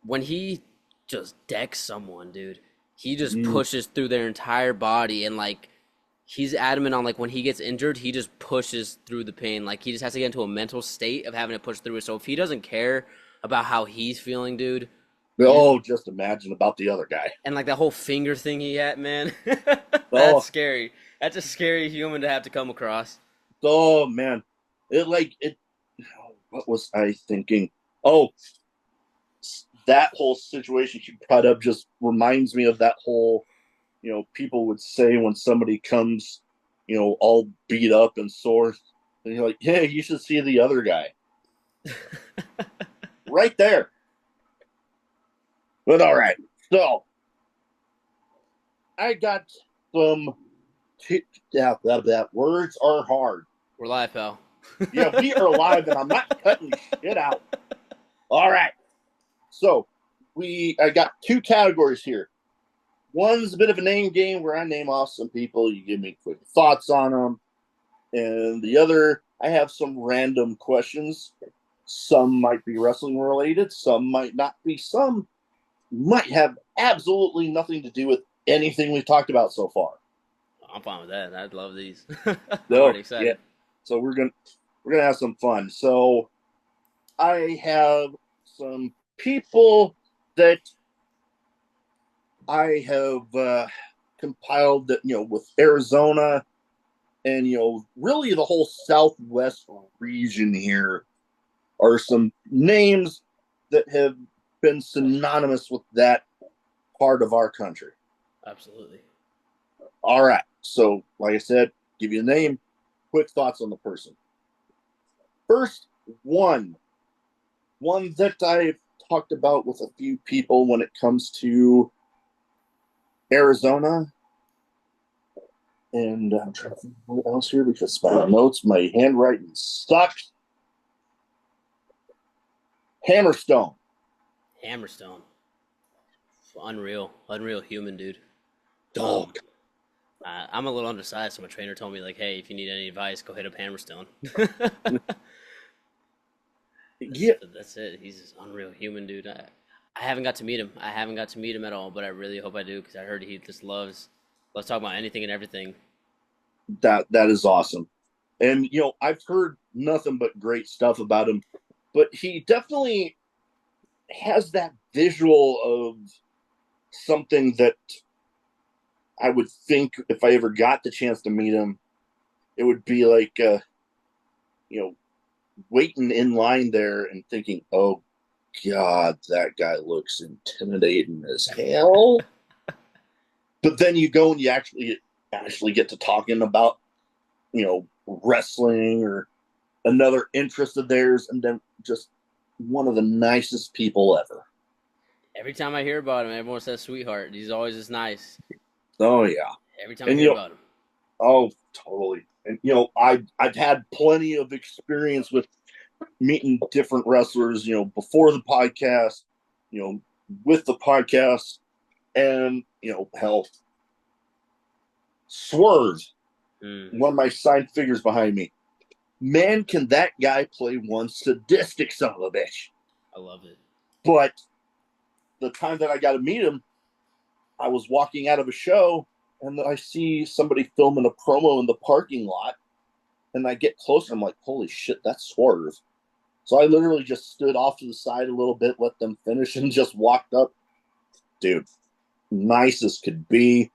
when he just decks someone, dude. He just Mm. pushes through their entire body and like he's adamant on like when he gets injured, he just pushes through the pain. Like he just has to get into a mental state of having to push through it. So if he doesn't care about how he's feeling, dude, you Oh, just imagine about the other guy. and like that whole finger thing he had, man, that's Oh, scary. That's a scary human to have to come across. oh man, it. What was I thinking? Oh, that whole situation you brought up just reminds me of that whole. People would say when somebody comes, all beat up and sore, and you're like, "Hey, you should see the other guy right there." But all right, so I got some. Yeah, that words are hard. We're live, pal. Yeah, we are live, and I'm not cutting shit out. All right. So I got two categories here. One's a bit of a name game where I name off some people. You give me quick thoughts on them. And the other, I have some random questions. Some might be wrestling related. Some might not be. Some might have absolutely nothing to do with anything we've talked about so far. I'm fine with that. I'd love these. I'm already So yeah. excited. So we're gonna have some fun. So I have some people that I have compiled that with Arizona and really the whole Southwest region here are some names that have been synonymous with that part of our country. Absolutely. All right, so like I said, give you a name, quick thoughts on the person. First one that I've talked about with a few people when it comes to Arizona. And I'm trying to think what else here because my notes, my handwriting sucks. Hammerstone. Hammerstone. Unreal. Unreal human, dude. Um, Dog. I'm a little undersized, so my trainer told me like, hey, if you need any advice, go hit up Hammerstone. Yeah, That's it. He's this unreal human, dude. I haven't got to meet him. I haven't got to meet him at all, but I really hope I do because I heard he just loves talking about anything and everything. that is awesome. And I've heard nothing but great stuff about him, but he definitely has that visual of something that I would think if I ever got the chance to meet him, it would be like you know, waiting in line there and thinking, oh God, that guy looks intimidating as hell. But then you go and you actually get to talking about, wrestling or another interest of theirs, and then just one of the nicest people ever. Every time I hear about him, everyone says sweetheart. He's always just nice. Oh yeah. Every time I And hear about him. oh totally. And I've had plenty of experience with meeting different wrestlers, before the podcast, with the podcast, and hell, Swerve, Mm, one of my signed figures behind me. Man, can that guy play one sadistic son of a bitch? I love it. But the time that I got to meet him, I was walking out of a show and I see somebody filming a promo in the parking lot. And I get closer. I'm like, holy shit, that's Swerve. So I literally just stood off to the side a little bit, let them finish, and just walked up. Dude, nice as could be.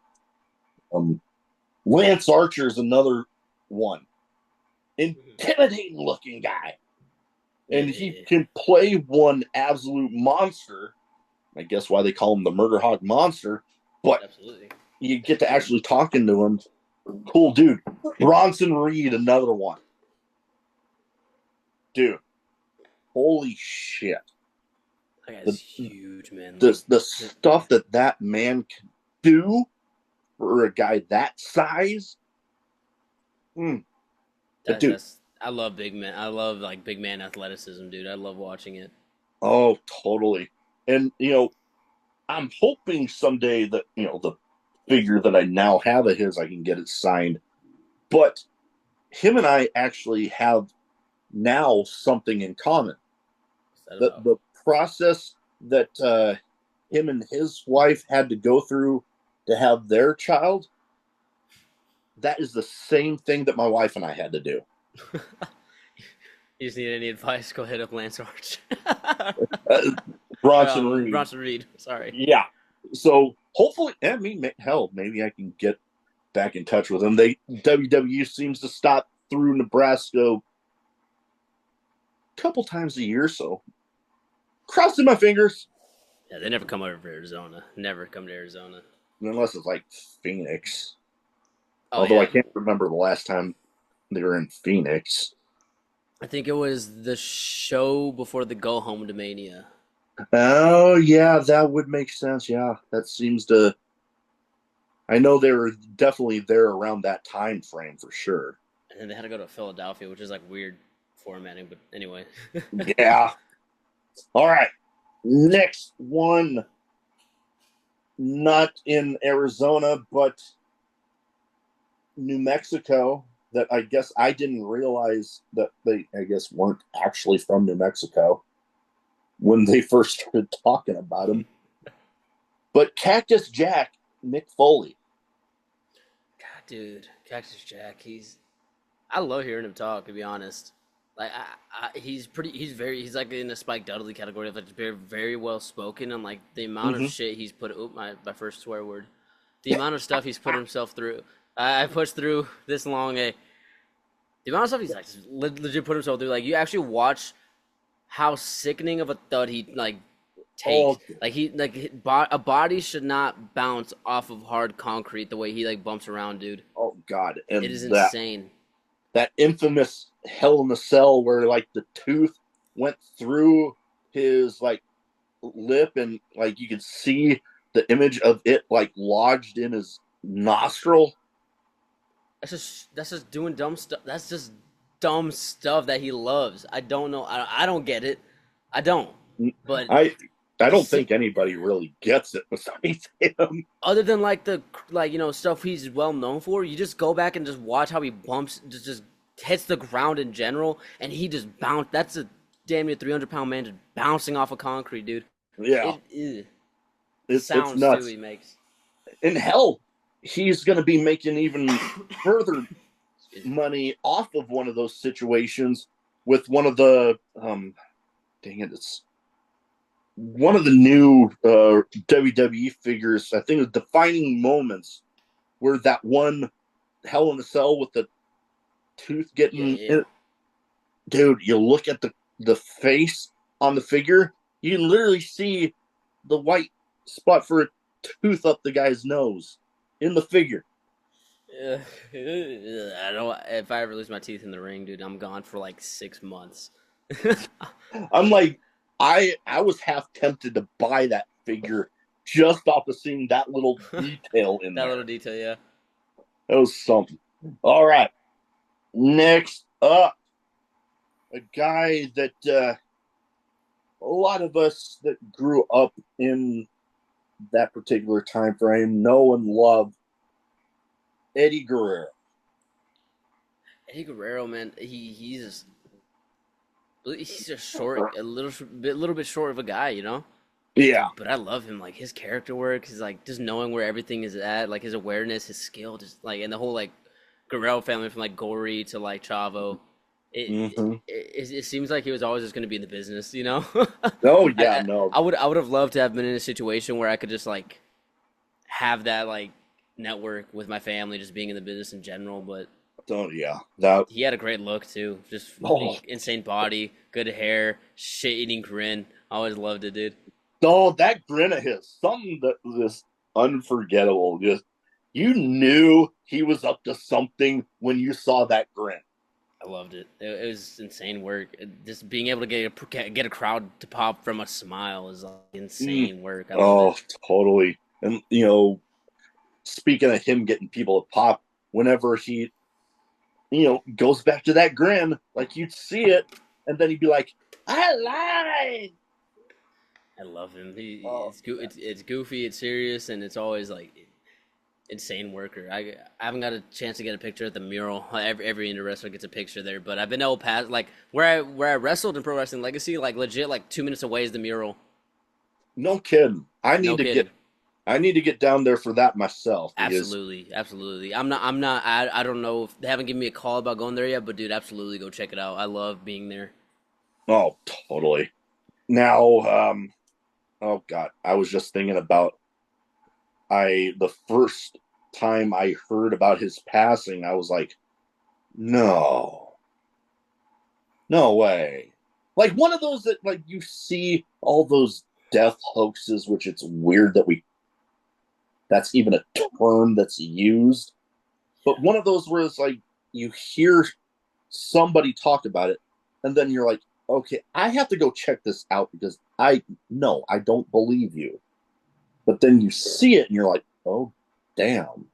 Lance Archer's another one. Intimidating looking guy. And Yeah, he yeah, can play one absolute monster. I guess why they call him the Murder Hawk Monster. But absolutely. you get to actually talking to him. Cool dude. Bronson Reed, another one. Dude, holy shit. That guy's huge, man. The stuff that man can do for a guy that size. But dude, That's I love big men. I love like big man athleticism, dude. I love watching it. oh, totally. And, I'm hoping someday that, the figure that I now have of his, I can get it signed. But him and I actually have now something in common. What's that about? The process that him and his wife had to go through to have their child, that is the same thing that my wife and I had to do. You just need any advice? Go hit up Lance Arch. Uh, Bronson Reed. Bronson Reed. Sorry. Yeah. So hopefully, I mean, hell, maybe I can get back in touch with them. WWE seems to stop through Nebraska a couple times a year, so crossing my fingers. Yeah, they never come over to Arizona. Never come to Arizona. Unless it's like Phoenix. Oh Although I yeah. can't remember the last time they were in Phoenix. I think it was the show before the go home to Mania. Oh yeah, that would make sense. Yeah, that seems to. I know they were definitely there around that time frame for sure. And then they had to go to Philadelphia, which is like weird formatting, but anyway. Yeah. All right. Next one. Not in Arizona, but New Mexico. That I guess I didn't realize that they, I guess, weren't actually from New Mexico when they first started talking about him. But Cactus Jack, Mick Foley. God, dude, Cactus Jack, I love hearing him talk, to be honest. Like, he's like in the Spike Dudley category of like very, very well spoken, and like the amount of Mm-hmm. shit he's put. Oh, my first swear word. The amount of stuff he's put himself through. I pushed through this long. The amount of stuff he's like legit put himself through. Like, you actually watch how sickening of a thud he like takes. Oh, Like a body should not bounce off of hard concrete the way he like bumps around, dude. oh God! And It is that insane. that infamous Hell in the Cell where like the tooth went through his like lip and like you could see the image of it like lodged in his nostril. That's just doing dumb stuff. That's just dumb stuff that he loves. I don't know. I don't get it. I don't. But I I the don't sick, think anybody really gets it besides him. other than like the stuff he's well known for, you just go back and just watch how he bumps, just hits the ground in general, and he just bounce. That's a damn near 300-pound man just bouncing off of concrete, dude. Yeah, The it's sounds too nuts. he makes. In hell, he's going to be making even further Excuse me. money off of one of those situations with one of the dang it, it's one of the new WWE figures. I think it's defining moments where that one Hell in a Cell with the tooth Yeah, getting yeah. in. Dude, you look at the face on the figure, You can literally see the white spot for a tooth up the guy's nose in the figure. Ugh. I don't. If I ever lose my teeth in the ring, dude, I'm gone for like 6 months. I'm like, I was half tempted to buy that figure just off of seeing that little detail in That there. little detail, yeah. That was something. All right, next up, a guy that a lot of us that grew up in that particular time frame know and love, Eddie Guerrero. Eddie Guerrero, man, he's just short, little bit short of a guy, you know. Yeah. Dude, but I love him. Like his character work, his like just knowing where everything is at, like his awareness, his skill, just like and the whole like Guerrero family from like Gory to like Chavo. Mm-hmm. It seems like he was always just going to be in the business, you know. Oh I, yeah, I no. I would have loved to have been in a situation where I could just like have that like network with my family, just being in the business in general. But Oh yeah. That. he had a great look too, just Oh, fucking insane body, good hair, shit eating grin. I always loved it, dude. oh, that grin of his, something that was unforgettable. Just you knew he was up to something when you saw that grin. I loved it. It was insane work. Just being able to get a crowd to pop from a smile is like Mm. insane work. I love it. Oh, totally. And speaking of him getting people to pop, whenever he, goes back to that grin, like you'd see it, and then he'd be like, "I lied." I love him. Oh, It's goofy, it's serious, and it's always like insane worker. I haven't got a chance to get a picture at the mural. Every indie wrestler gets a picture there, but I've been able to pass like where I wrestled in Pro Wrestling Legacy, like legit, like 2 minutes away is the mural. no kidding. I No need to get kidding. I need to get down there for that myself because Absolutely, absolutely. I'm not. I don't know if they haven't given me a call about going there yet, but dude, absolutely go check it out. I love being there. oh, totally. Now, oh god, I was just thinking about the first time I heard about his passing, I was like, no, no way. Like one of those that like you see all those death hoaxes, which it's weird that we that's even a term that's used. But one of those where it's like you hear somebody talk about it, and then you're like, okay, I have to go check this out because I don't believe you. But then you see it and you're like, oh damn,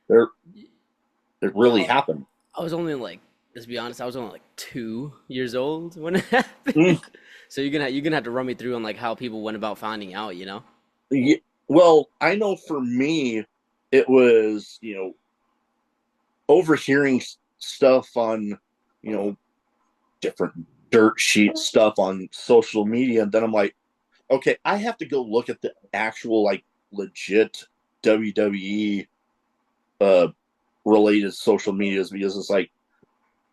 there it really Well, happened. I was only like, let's be honest, I was only like 2 years old when it happened. Mm, So you're gonna have to run me through on like how people went about finding out, you know? yeah, well, I know for me, it was overhearing stuff on you know different dirt sheet stuff on social media, and then I'm like, okay, I have to go look at the actual like legit WWE uh related social medias because it's like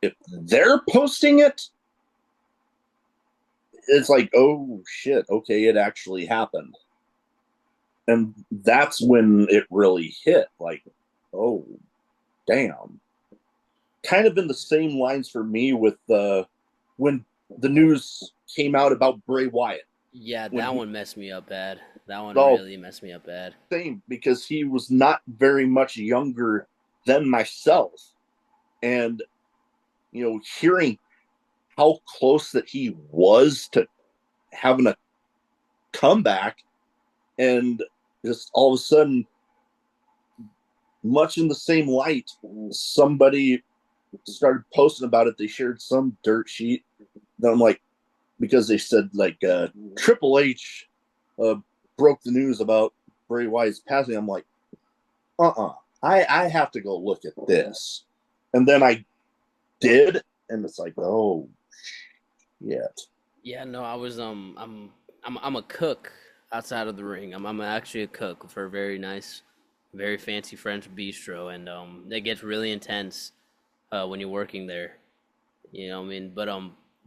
if they're posting it, it's like, oh shit, okay, it actually happened. And that's when it really hit. Like, oh damn. Kind of in the same lines for me with when the news came out about Bray Wyatt. Yeah, When that he one messed me up bad. That one oh really messed me up bad. same because he was not very much younger than myself. And hearing how close that he was to having a comeback and just all of a sudden, much in the same light, somebody started posting about it. They shared some dirt sheet. Then I'm like, because they said like Triple H uh, broke the news about Bray Wyatt's passing. I'm like, I have to go look at this. And then I did, and it's like, oh shit. Yeah, no, I'm a cook outside of the ring. I'm actually a cook for a very nice, very fancy French bistro, and it gets really intense when you're working there. You know what I mean? But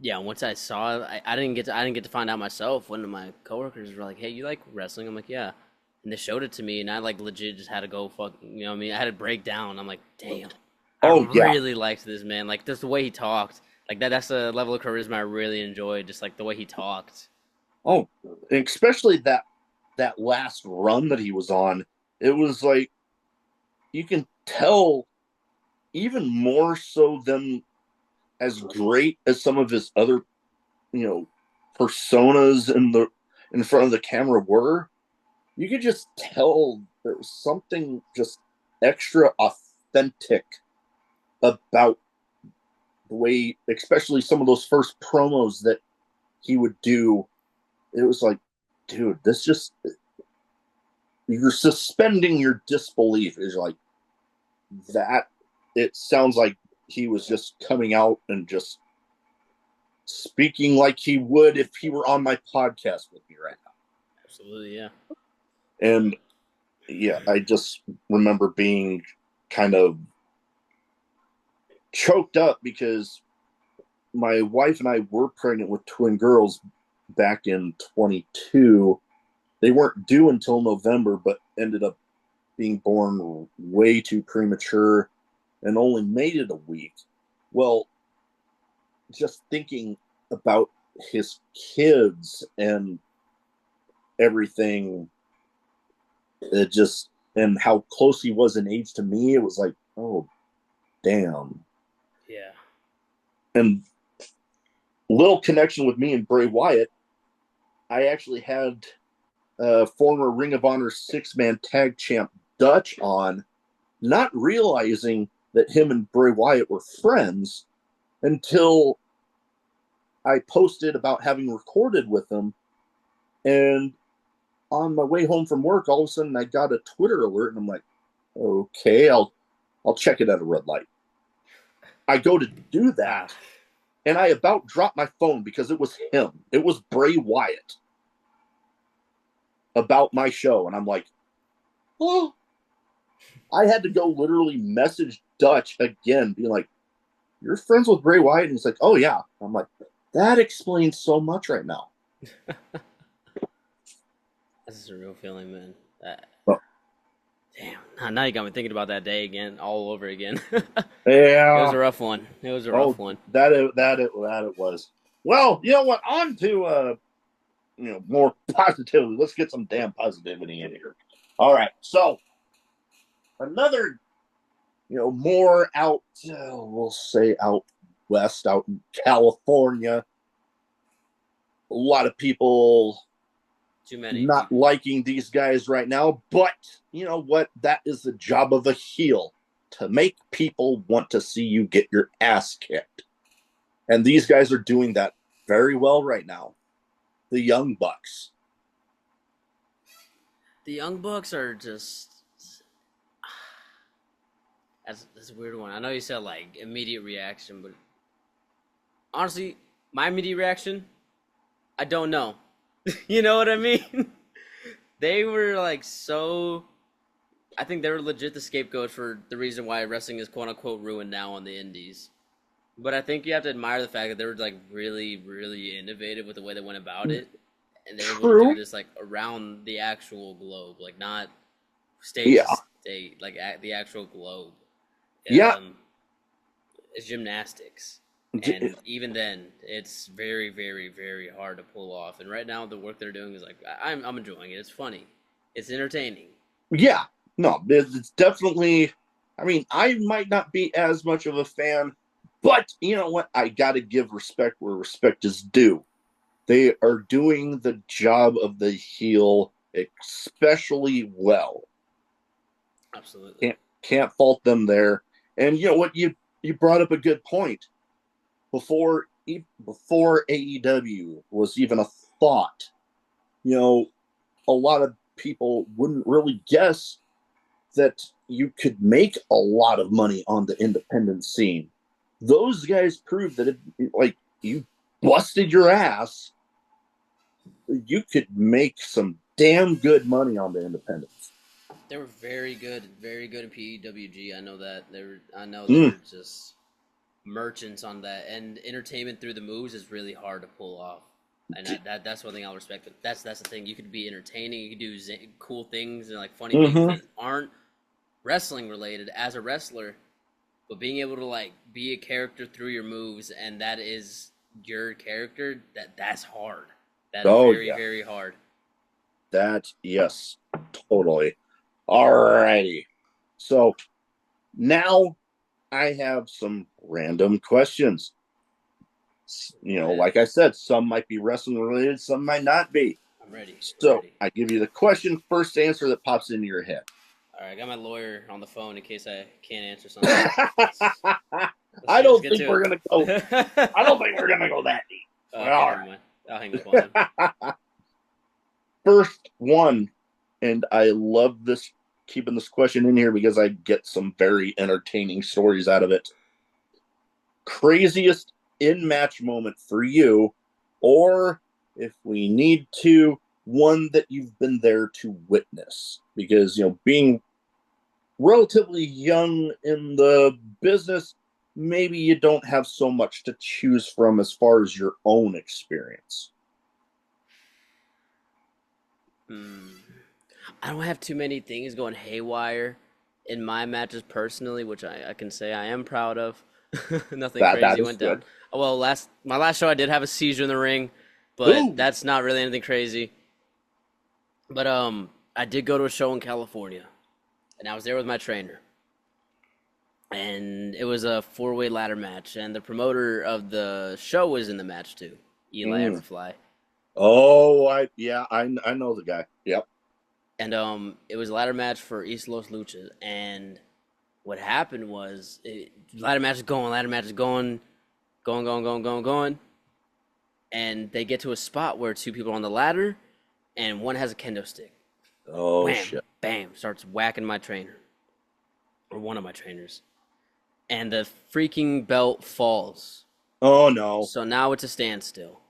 yeah, once I saw it, I didn't get to find out myself. One of my coworkers were like, "Hey, you like wrestling?" I'm like, "Yeah," and they showed it to me, and I like legit just had to go fuck. You know what I mean? I had to break down. I'm like, "Damn, I Oh yeah. really liked this man. Like just the way he talked." Like that's a level of charisma I really enjoyed, just like the way he talked. Oh, especially that last run that he was on. It was like you can tell even more so than as great as some of his other, you know, personas in front of the camera were. You could just tell there was something just extra authentic about the way, especially some of those first promos that he would do. It was like, dude, this just you're suspending your disbelief. Is like that. It sounds like he was just coming out and just speaking like he would if he were on my podcast with me right now. Absolutely, yeah. And yeah, I just remember being kind of choked up because my wife and I were pregnant with twin girls back in 22. They weren't due until November, but ended up being born way too premature and only made it a week. Well, just thinking about his kids and everything, it just, and how close he was in age to me, it was like, oh, damn. Yeah. And little connection with me and Bray Wyatt, I actually had former Ring of Honor 6-man tag champ Dutch on, not realizing that him and Bray Wyatt were friends until I posted about having recorded with him. And on my way home from work, all of a sudden I got a Twitter alert, and I'm like, okay, I'll check it at a red light. I go to do Ah, that, and I about dropped my phone because it was him. It was Bray Wyatt about my show, and I'm like, oh, I had to go literally message Dutch again, being like, "You're friends with Bray Wyatt?" And he's like, "Oh yeah." I'm like, that explains so much right now. that's a real feeling, man. That, But, damn. Now you got me thinking about that day again, all over again. It was yeah. a rough one. It was a rough Oh, one. that it was. Well, you know what? On to more positivity. Let's get some damn positivity in here. All right. So another, more out, we'll say out west, out in California. A lot of people Too many not people. liking these guys right now, but you know what? That is the job of a heel, to make people want to see you get your ass kicked. And these guys are doing that very well right now. The Young Bucks. The Young Bucks are just. That's a weird one. I know you said like immediate reaction, but honestly, my immediate reaction, I don't know. You know what I mean? They were like so. I think they were legit the scapegoat for the reason why wrestling is quote unquote ruined now on the indies. But I think you have to admire the fact that they were like really, really innovative with the way they went about it, and they're able to do True. this like around the actual globe, like not state to Yeah. state, like the actual globe. Yeah. Um, it's gymnastics, and even then, it's very, very, very hard to pull off. And right now, the work they're doing is like I'm enjoying it. It's funny, it's entertaining. Yeah. No, it's definitely. I mean, I might not be as much of a fan, but you know what? I got to give respect where respect is due. They are doing the job of the heel especially well. Absolutely. Can't fault them there. And you know what? You brought up a good point. Before AEW was even a thought, you know, a lot of people wouldn't really guess that you could make a lot of money on the independent scene. Those guys proved that like you busted your ass, you could make some damn good money on the independents. They were very good in PEWG. I know that I know Mm, they're just merchants on that, and entertainment through the moves is really hard to pull off. And that's one thing I'll respect. That's the thing. You could be entertaining. You could do cool things and like funny things mm-hmm. that aren't wrestling related as a wrestler, but being able to like be a character through your moves, and that is your character. That's hard. That is Oh very, yeah, very hard. that yes, totally. Alrighty. So now I have some random questions. Go ahead. Like I said, some might be wrestling related, some might not be. I'm ready. I'm So ready. I give you the question, first answer that pops into your head. All right, I got my lawyer on the phone in case I can't answer something. Let's I see. Let's don't get think to we're it. gonna go. I don't think we're gonna go that deep. Okay, All never mind. I'll hang up on him. right. First one, and I love this keeping this question in here because I get some very entertaining stories out of it. Craziest in match moment for you, or if we need to, one that you've been there to witness. Because, being relatively young in the business, maybe you don't have so much to choose from as far as your own experience. Hmm. I don't have too many things going haywire in my matches personally, which I can say I am proud of. Nothing That crazy is went good. down. Well, my last show I did have a seizure in the ring, but Ooh. that's not really anything crazy. But I did go to a show in California, and I was there with my trainer, and it was a four-way ladder match, and the promoter of the show was in the match too, Eli Mm. Everfly. Oh, I know the guy. Yep. And it was a ladder match for East Los Luchas, and what happened was ladder match is going, going, and they get to a spot where two people are on the ladder, and one has a kendo stick. Oh Wham, shit. bam, starts whacking my trainer, or one of my trainers, and the freaking belt falls. Oh no. So now it's a standstill.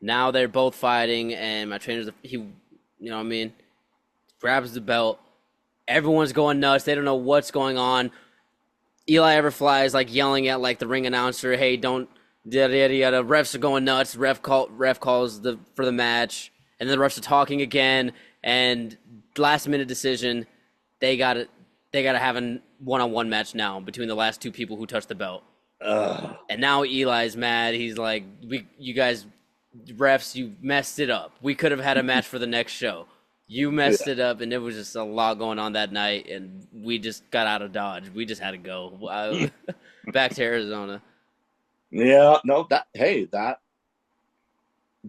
Now they're both fighting, and my trainer's you know what I mean, grabs the belt. Everyone's going nuts. They don't know what's going on. Eli Everfly is like yelling at like the ring announcer, "Hey, don't yada yada yada." Refs are going nuts. Ref calls for the match, and then the refs are talking again. And last minute decision, they got it. They got to have a one-on-one match now between the last two people who touched the belt. Ugh. And now Eli's mad. He's like, you guys, refs, you messed it up. We could have had a match for the next show. You messed Yeah. it up, and there was just a lot going on that night, and we just got out of Dodge. We just had to go back to Arizona. Yeah, no, that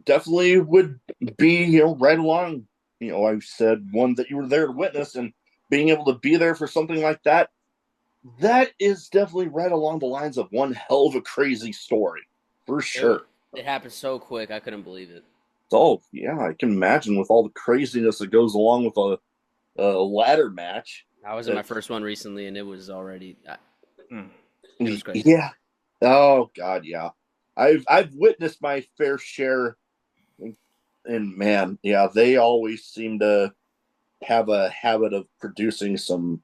definitely would be, right along. I said one that you were there to witness, and being able to be there for something like that, that is definitely right along the lines of one hell of a crazy story, for It sure. it happened so quick, I couldn't believe it. Oh, yeah, I can imagine with all the craziness that goes along with a ladder match. I was in my That, first one recently, and it was already it was crazy. yeah. Oh God, yeah. I've witnessed my fair share, and man, yeah, they always seem to have a habit of producing some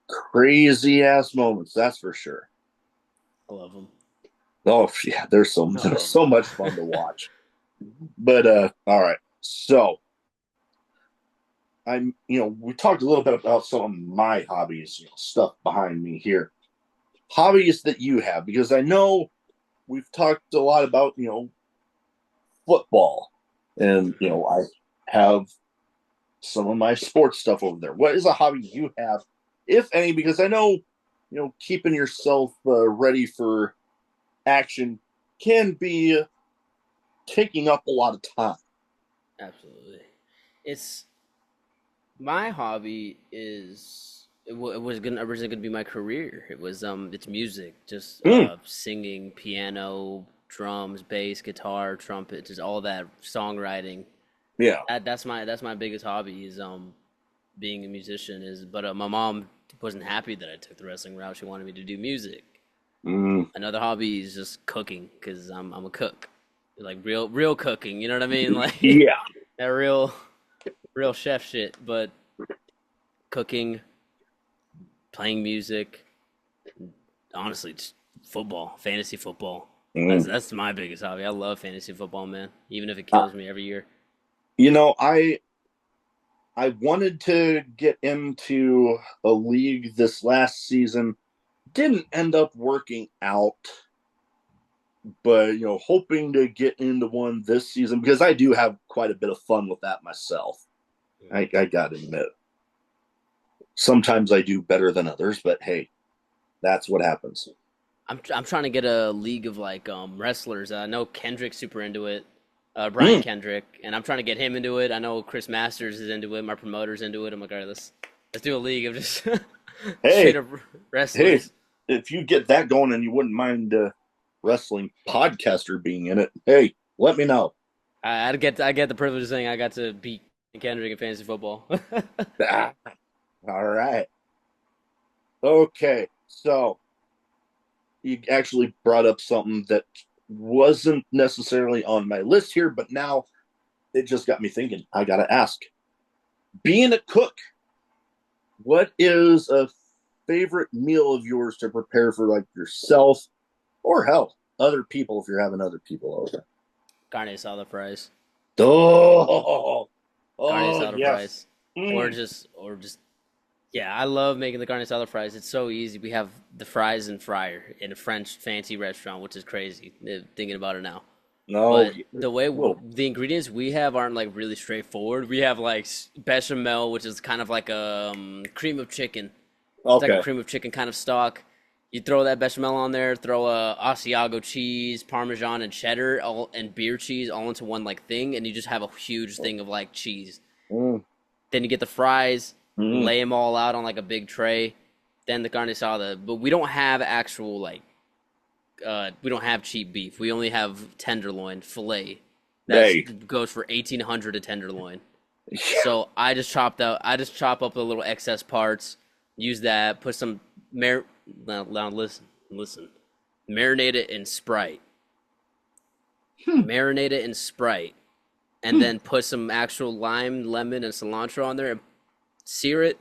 crazy ass moments. That's for sure. I love them. Oh yeah, I there's love so much fun to watch. But all right. So we talked a little bit about some of my hobbies, stuff behind me here. Hobbies that you have, because I know we've talked a lot about, football. And, them. I have some of my sports stuff over there. What is a hobby you have, if any? Because I know, keeping yourself ready for action can be taking up a lot of time. Absolutely. It's my hobby is it was gonna originally gonna be my career. It was it's music, just Mm, singing, piano, drums, bass, guitar, trumpet, just all that songwriting. yeah. That's my biggest hobby is being a musician is but my mom wasn't happy that I took the wrestling route. She wanted me to do music. Mm, Another hobby is just cooking because I'm a cook. Like real cooking, you know what I mean? Like yeah. that real chef shit, but cooking, playing music, honestly, just football, fantasy football. That's Mm. that's my biggest hobby. I love fantasy football, man. Even if it Uh, kills me every year. I wanted to get into a league this last season. Didn't end up working out. but hoping to get into one this season because I do have quite a bit of fun with that myself. I gotta admit, sometimes I do better than others, but hey, that's what happens. I'm trying to get a league of like wrestlers. I know Kendrick's super into it, Brian Mm. Kendrick, and I'm trying to get him into it. I know Chris Masters is into it. My promoter's into it. I'm like, all right, let's do a league of just straight Hey, up hey, wrestlers. if you get that going and you wouldn't mind wrestling podcaster being in it, hey, let me know. I get the privilege of saying I got to beat Kendrick in fantasy football. Ah, all right. Okay. So you actually brought up something that wasn't necessarily on my list here, but now it just got me thinking. I got to ask, being a cook, what is a favorite meal of yours to prepare for like yourself or hell, other people if you're having other people over? Carne asada fries. Oh, Carne oh asada yes. fries. Mm. Or just yeah, I love making the carne asada fries. It's so easy. We have the fries and fryer in a French fancy restaurant, which is crazy thinking about it now. No, But the way whoa. the ingredients we have aren't like really straightforward. We have like bechamel, which is kind of like a cream of chicken. It's like a Okay. cream of chicken kind of stock. You throw that bechamel on there, throw a Asiago cheese, Parmesan, and cheddar, all and beer cheese all into one like thing, and you just have a huge thing of like cheese. Mm, Then you get the fries, mm, lay them all out on like a big tray. Then the carne asada, but we don't have actual like we don't have cheap beef. We only have tenderloin fillet. That hey. goes for 1,800 a tenderloin. Yeah. So I just chop up the little excess parts, use that, put some now listen, marinate it in Sprite, Hmm, marinate it in Sprite, and hmm. then put some actual lime, lemon, and cilantro on there and sear it.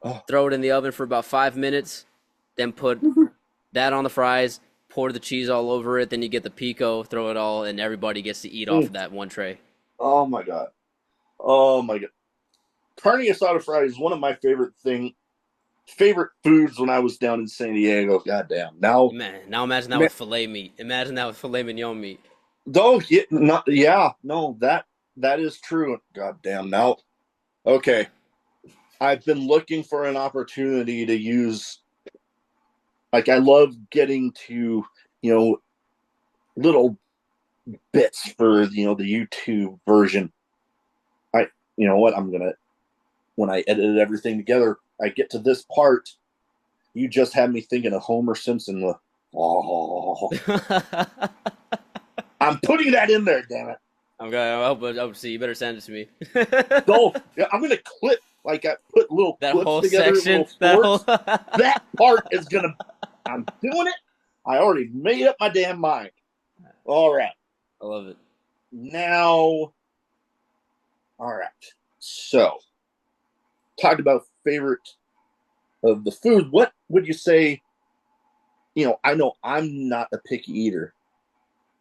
Oh. Throw it in the oven for about 5 minutes. Then put that on the fries. Pour the cheese all over it. Then you get the pico. Throw it all, and everybody gets to eat off Mm. of that one tray. Oh my god. Oh my god. Carne asada fries is one of my favorite foods when I was down in San Diego. Goddamn. Now, Man, now imagine that man, with filet meat. Imagine that with filet mignon meat. though, yeah, not, yeah, no, that is true. Goddamn. Now, okay. I've been looking for an opportunity to use. Like, I love getting to you know little bits for the YouTube version. I you know what I'm gonna when I edited everything together, I get to this part. You just had me thinking of Homer Simpson. Oh, I'm putting that in there. Damn it! I hope see. You better send it to me. So yeah, I'm gonna clip. Like I put little That clips whole together, section. little That whole. shorts. That part is gonna. I'm doing it. I already made up my damn mind. All right, I love it. now, all right. So, talked about favorite of the food. What would you say? I know I'm not a picky eater,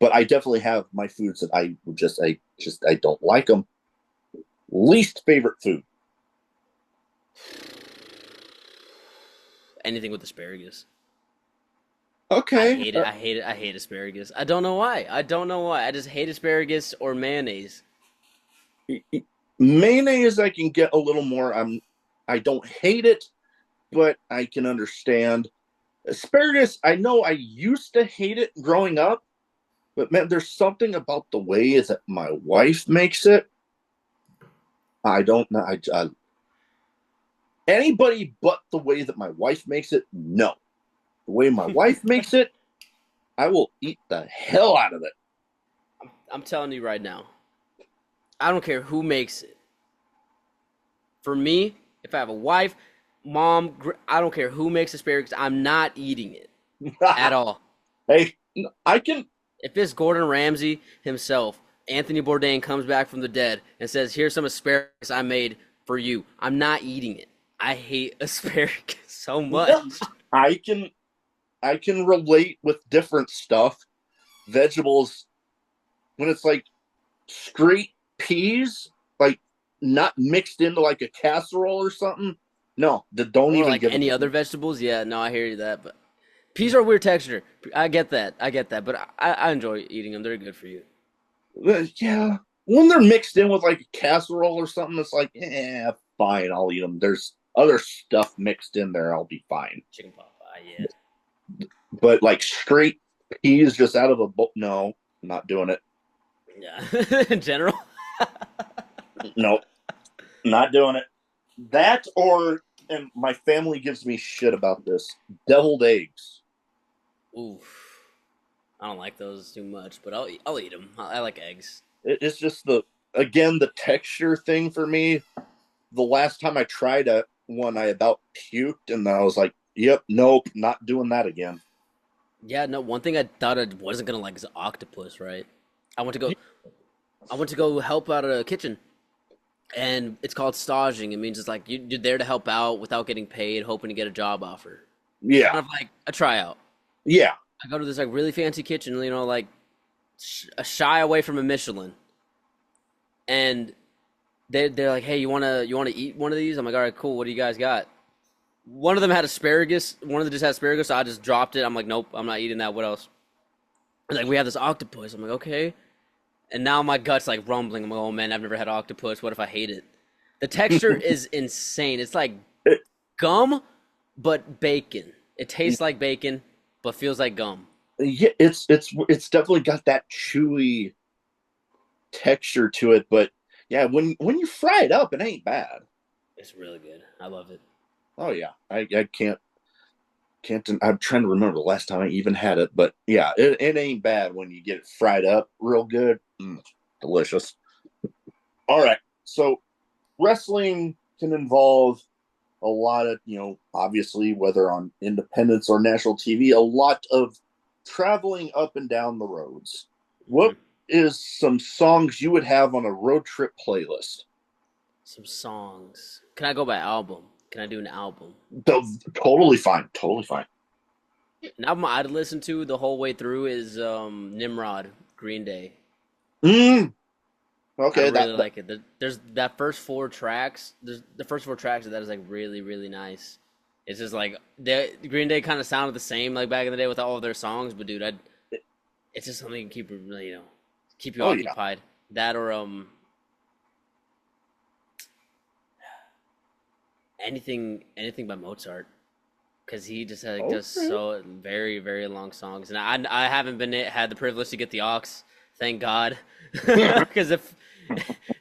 but I definitely have my foods that I don't like them. Least favorite food. Anything with asparagus. I Okay. hate it. I hate it. I hate asparagus. I don't know why. I don't know why. I just hate asparagus or mayonnaise. Mayonnaise I can get a little more. I don't hate it, but I can understand. Asparagus, I know I used to hate it growing up, but man, there's something about the way that my wife makes it. I don't know. Anybody but the way that my wife makes it, no. The way my wife makes it, I will eat the hell out of it. I'm telling you right now. I don't care who makes it. For me, if I have a wife, mom, I don't care who makes asparagus. I'm not eating it at all. Hey, I can. If it's Gordon Ramsay himself, Anthony Bourdain comes back from the dead and says, "Here's some asparagus I made for you." I'm not eating it. I hate asparagus so much. I can. I can relate with different stuff. Vegetables when it's like straight peas, like not mixed into like a casserole or something. No, don't Or even like give it any to other me. vegetables. Yeah, no, I hear you that, but Peas are a weird texture. I get that. I get that. But I enjoy eating them. They're good for you. Yeah, when they're mixed in with like a casserole or something, it's like, fine, I'll eat them. There's other stuff mixed in there, I'll be fine. Chicken pot pie, yeah. But like straight peas just out of a bowl, no, not doing it. Yeah. In general. No, not doing it. That or, and my family gives me shit about this, deviled eggs. Oof. I don't like those too much, but I'll eat them. I like eggs. It's just the texture thing for me. The last time I tried one, I about puked, and I was like, "Yep, nope, not doing that again." Yeah, no, one thing I thought I wasn't gonna like is octopus, right? I went to go I went to go help out at a kitchen, and it's called staging. It means it's like you're there to help out without getting paid, hoping to get a job offer. It's Yeah, kind of like a tryout. yeah. I go to this like really fancy kitchen, like a shy away from a Michelin, and they're like, "Hey, you wanna eat one of these?" I'm like, "All right, cool. What do you guys got?" One of them had asparagus. One of them just had asparagus. So I just dropped it. I'm like, "Nope, I'm not eating that. What else?" Like, we have this octopus. I'm like, "Okay." And now my gut's like rumbling. I'm like, "Oh man, I've never had octopus. What if I hate it?" The texture is insane. It's like gum, but bacon. It tastes like bacon, but feels like gum. Yeah, it's definitely got that chewy texture to it, but yeah, when you fry it up, it ain't bad. It's really good. I love it. Oh yeah, I can't. I'm trying to remember the last time I even had it, but yeah, it ain't bad when you get it fried up real good. Delicious. All right, so wrestling can involve a lot of, obviously, whether on independence or national TV, a lot of traveling up and down the roads. Hmm. What is some songs you would have on a road trip playlist? Some songs. Can I go by album? Can I do an album? Totally fine. Totally fine. An album I'd listen to the whole way through is Nimrod, Green Day. Mm, I okay, really like it. There's that first four tracks. There's the first four tracks of that is like really really nice. It's just like Green Day kind of sounded the same like back in the day with all of their songs, but dude, it's just something to keep keep you oh yeah. occupied. That or anything by Mozart, because he just like does Okay. so very very long songs, and I haven't been had the privilege to get the aux, thank God, because if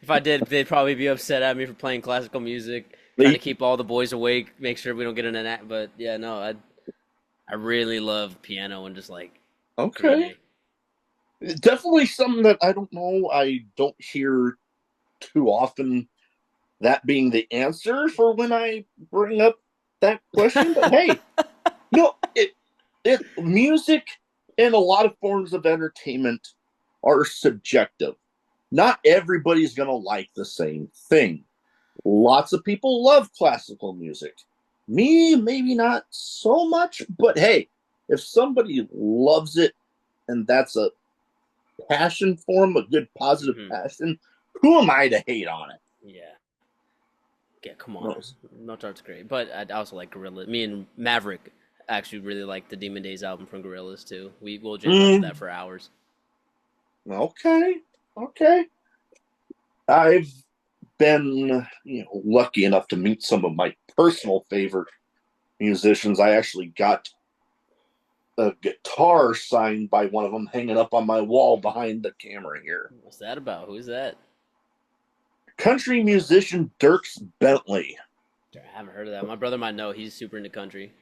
I did, they'd probably be upset at me for playing classical music, trying to keep all the boys awake, make sure we don't get in an act. But yeah, no, I really love piano and just like Green Okay. Day. Definitely something that I don't know. I don't hear too often, that being the answer for when I bring up that question. But hey, it music and a lot of forms of entertainment are subjective. Not everybody's gonna like the same thing. Lots of people love classical music. Me, maybe not so much, but hey, if somebody loves it and that's a passion for them, a good positive Hmm. passion, who am I to hate on it? Yeah, yeah, come on, No. Mozart's great, but I also like Gorilla. Me and Maverick actually really like the Demon Days album from Gorillaz too. We'll jam out to that Mm, for hours. okay, okay. I've been, lucky enough to meet some of my personal favorite musicians. I actually got a guitar signed by one of them hanging up on my wall behind the camera here. What's that about? Who's that? Country musician Dirks Bentley. I haven't heard of that. My brother might know. He's super into country.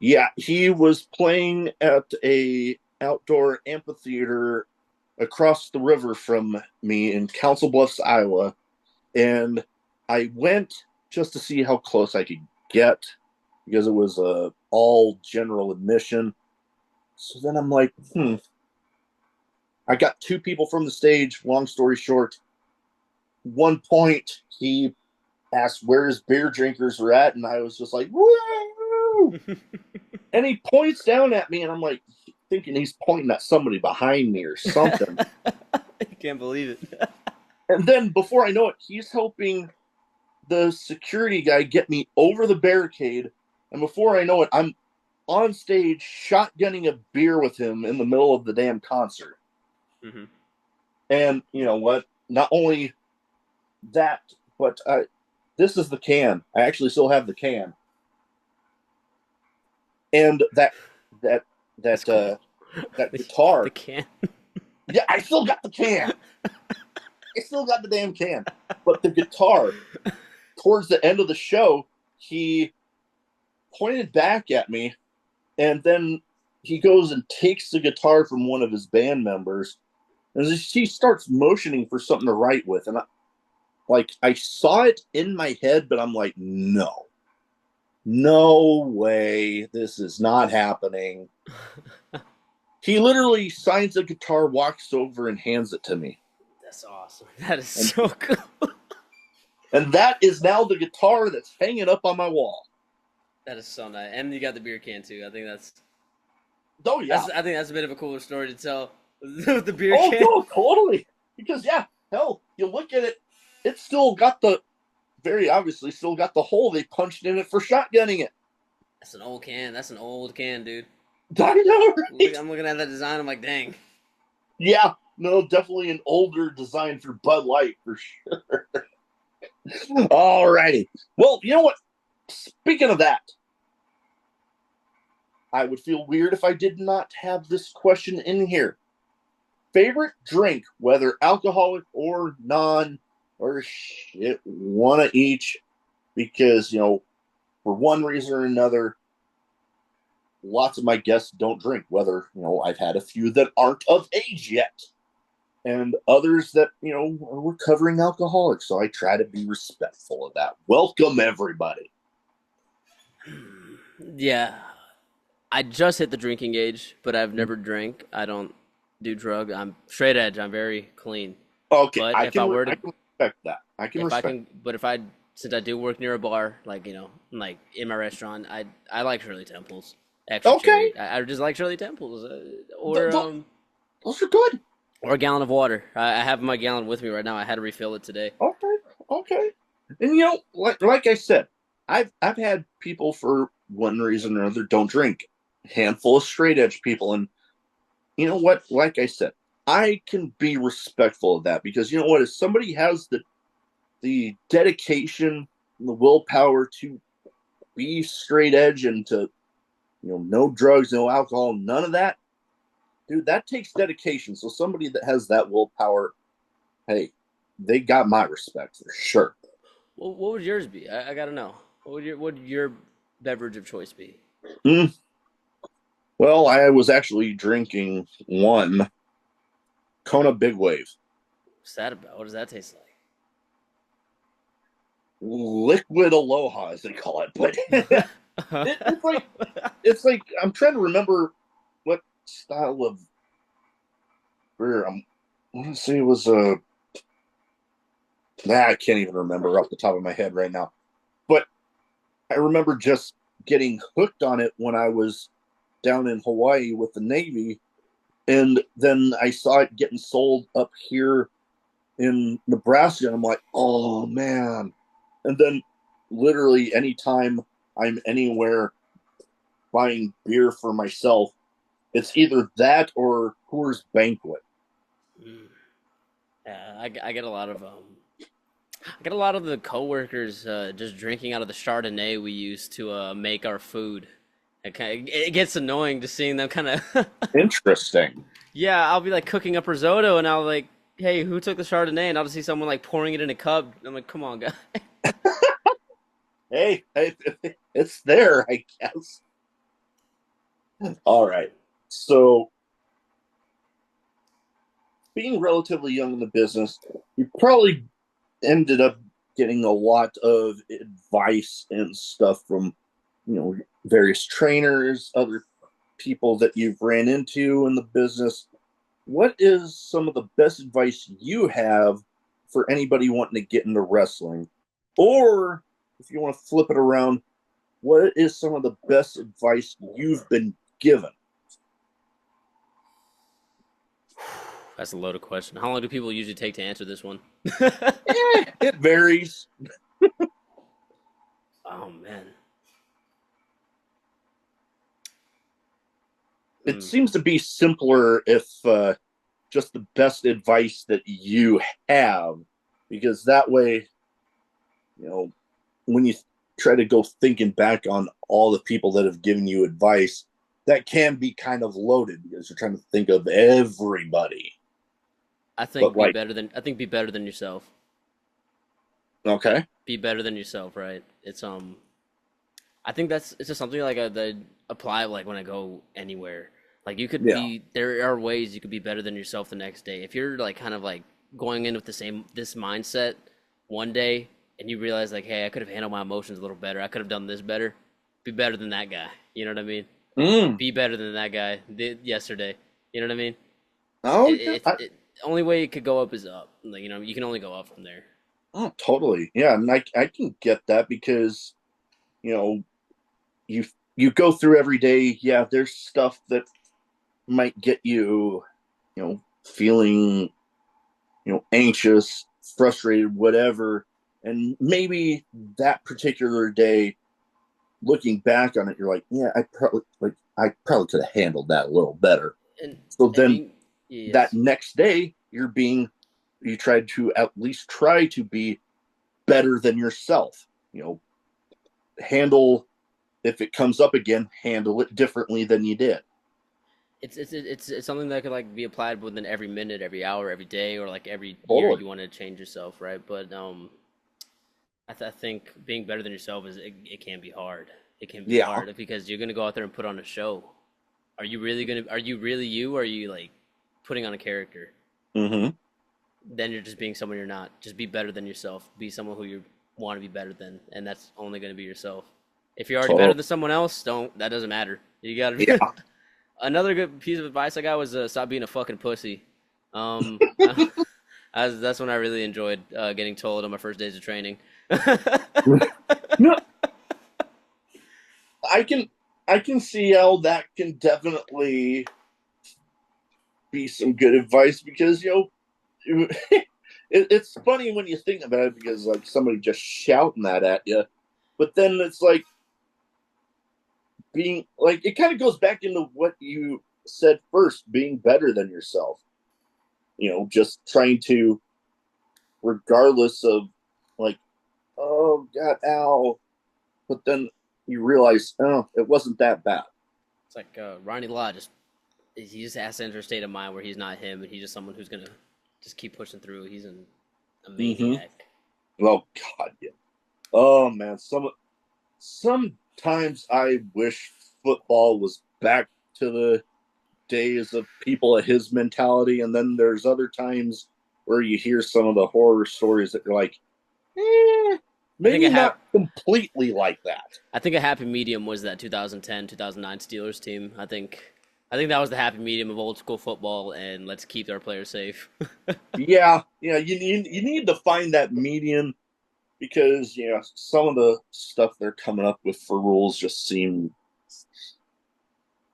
Yeah, he was playing at a outdoor amphitheater across the river from me in Council Bluffs, Iowa, and I went just to see how close I could get because it was all general admission. So then I'm like, I got two people from the stage. Long story short, one point he asked where his beer drinkers were at, and I was just like, woo! And he points down at me, and I'm like, thinking he's pointing at somebody behind me or something. I can't believe it. And then before I know it, he's helping the security guy get me over the barricade. And before I know it, I'm on stage shotgunning a beer with him in the middle of the damn concert. Hmm. And you know what? Not only that, but this is the can. I actually still have the can. And that That's that cool. that The guitar. can. Yeah, I still got the can. I still got the damn can. But the guitar, towards the end of the show, he pointed back at me, and then he goes and takes the guitar from one of his band members, and he starts motioning for something to write with. And I saw it in my head, but I'm like, no, no way, this is not happening. He literally signs the guitar, walks over, and hands it to me. That's awesome. That is And so cool. and that is now the guitar that's hanging up on my wall. That is so nice. And you got the beer can too. I think Oh yeah. I think that's a bit of a cooler story to tell with the beer Oh can. no, totally. Because yeah, hell, you look at it, it's still got the very obviously still got the hole they punched in it for shotgunning it. That's an old can. That's an old can, dude. I know, Look, right? I'm looking at that design. I'm like, dang. Yeah, no, definitely an older design for Bud Light for sure. Alrighty. Well, you know what? Speaking of that, I would feel weird if I did not have this question in here. Favorite drink, whether alcoholic or non, or shit, one of each, because, for one reason or another, lots of my guests don't drink, whether, I've had a few that aren't of age yet, and others that, are recovering alcoholics. So I try to be respectful of that. Welcome, everybody. Yeah, I just hit the drinking age, but I've never drank. I don't do drug. I'm straight edge. I'm very clean. Okay, But if I were I to, can respect that. I can if I respect. can, but if I, since I do work near a bar, like like in my restaurant, I like Shirley Temples, extra Okay, cherry. I just like Shirley Temples, th- th- those are good. or a gallon of water. I have my gallon with me right now. I had to refill it today. Okay, okay. And like I said, I've had people for one reason or another don't drink. Handful of straight edge people, and you know what? Like I said, I can be respectful of that because you know what? If somebody has the dedication and the willpower to be straight edge and to no drugs, no alcohol, none of that, dude, that takes dedication. So somebody that has that willpower, hey, they got my respect for sure. Well, what would yours be? I gotta know. What would your beverage of choice be? Mm, well, I was actually drinking one Kona Big Wave, What's that about? What does that taste liquid aloha as they call it. But like? it's like I'm trying to remember what style of beer. I want to say it was a. Nah, I can't even remember off the top of my head right now. But I remember just getting hooked on it when I was down in Hawaii with the Navy, and then I saw it getting sold up here in Nebraska, and I'm like, oh man. And then literally anytime I'm anywhere buying beer for myself, it's either that or Coors Banquet. Mm. Yeah, I get a lot of I get a lot of the coworkers just drinking out of the Chardonnay we use to make our food. It gets annoying just seeing them kind of. Interesting. Yeah, I'll be like cooking up risotto and I'll like, hey, who took the Chardonnay? And I'll just see someone like pouring it in a cup. I'm like, come on, guy. Hey, it's there, I guess. All right. So, being relatively young in the business, you probably ended up getting a lot of advice and stuff from, various trainers, other people that you've ran into in the business. What is some of the best advice you have for anybody wanting to get into wrestling? Or if you want to flip it around, what is some of the best advice you've been given? That's a loaded question. How long do people usually take to answer this one? It varies. Oh man. it Mm. seems to be simpler if just the best advice that you have, because that way, you know, when you try to go thinking back on all the people that have given you advice, that can be kind of loaded because you're trying to think of everybody. But like, I think be better than yourself. okay, Be better than yourself, right? I think that's it's just something like that apply like when I go anywhere. Like you could yeah, be there are ways you could be better than yourself the next day. If you're like kind of like going in with this mindset one day and you realize like, hey, I could have handled my emotions a little better. I could have done this better. Be better than that guy. You know what I mean? mm. Be better than that guy did yesterday. You know what I mean? Oh It, yeah, it, it, only way it could go up is up. Like you know, you can only go up from there. oh totally, yeah, and I can get that because you know you you go through every day. Yeah, there's stuff that might get you, feeling, anxious, frustrated, whatever. And maybe that particular day, looking back on it, you're like, yeah, I probably could have handled that a little better. And So and then being that yes, next day, you tried to at least try to be better than yourself. Handle if it comes up again, handle it differently than you did. it's something that could like be applied within every minute, every hour, every day, or like every year Totally. you want to change yourself, right? But I think being better than yourself it can be hard. It can be Yeah. hard because you're gonna go out there and put on a show. Are you really you? Or are you like putting on a character? Mm-hmm. Then you're just being someone you're not. Just be better than yourself. Be someone who you want to be better than, and that's only gonna be yourself. If you're already better Totally. than someone else, don't. That doesn't matter. You gotta. Yeah. Another good piece of advice I got was stop being a fucking pussy. That's when I really enjoyed getting told on my first days of training. No, I can I can see how that can definitely be some good advice because it's funny when you think about it because like somebody just shouting that at you, but then it's like being like it kind of goes back into what you said first, being better than yourself. Just trying to, regardless of like, oh god, ow, but then you realize, oh, it wasn't that bad. It's like Ronnie Law he just has to enter a state of mind where he's not him and he's just someone who's gonna just keep pushing through. A Mm-hmm. maniac. Oh god, yeah. Oh man, sometimes I wish football was back to the days of people of his mentality, and then there's other times where you hear some of the horror stories that you're like, I think a maybe hap- not completely like that. I think a happy medium was that 2010 2009 Steelers team. I think that was the happy medium of old school football and let's keep our players safe. Yeah, yeah, you need to find that median because some of the stuff they're coming up with for rules just seem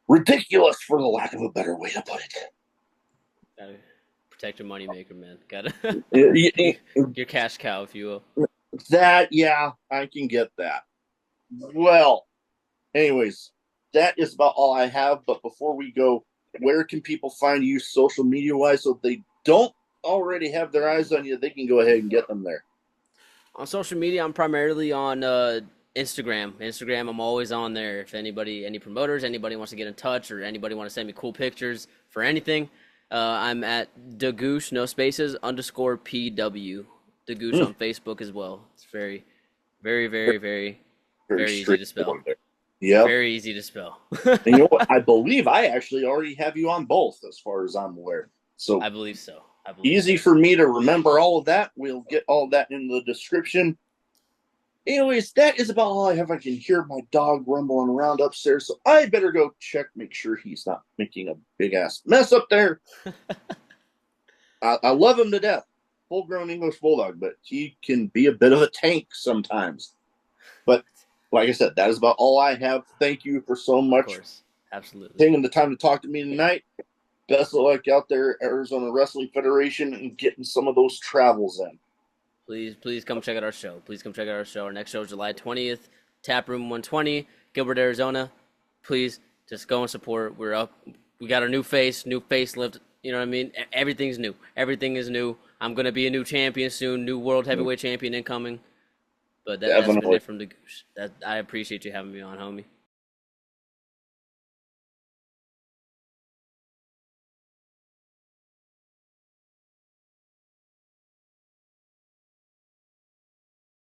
ridiculous, for the lack of a better way to put Gotta protect your moneymaker, man. Gotta it. your cash cow, if you will. That, yeah, I can get that. Well, anyways, that is about all I have. But before we go, where can people find you social media wise so if they don't already have their eyes on you, they can go ahead and get them there? On social media, I'm primarily on Instagram. Instagram, I'm always on there. If any promoters, anybody wants to get in touch, or anybody want to send me cool pictures for anything, I'm at the Goosh, no spaces underscore PW. The Goosh Mm, on Facebook as well. It's very, very, very, very, very very easy to spell. straightforward there. Yep. Very easy to spell. And you know what? I believe I actually already have you on both, as far as I'm aware. So I believe so. I believe easy so. for me to remember all of that. We'll get all of that in the description. Anyways, that is about all I have. I can hear my dog rumbling around upstairs, so I better go check, make sure he's not making a big ass mess up there. I love him to death, full grown English bulldog, but he can be a bit of a tank sometimes. But like I said, that is about all I have. Thank you for so Of much course. Absolutely. taking the time to talk to me tonight. Best of luck out there, Arizona Wrestling Federation, and getting some of those travels in. Please come check out our show. Please come check out our show. Our next show is July 20th, Tap Room 120, Gilbert, Arizona. Please Just go and support. We're up. We got a new face, new facelift. You know what I mean? Everything's new. Everything is new. I'm gonna be a new champion soon. New world heavyweight champion incoming. But that's been Definitely. it from the Goosh. That I appreciate you having me on, homie.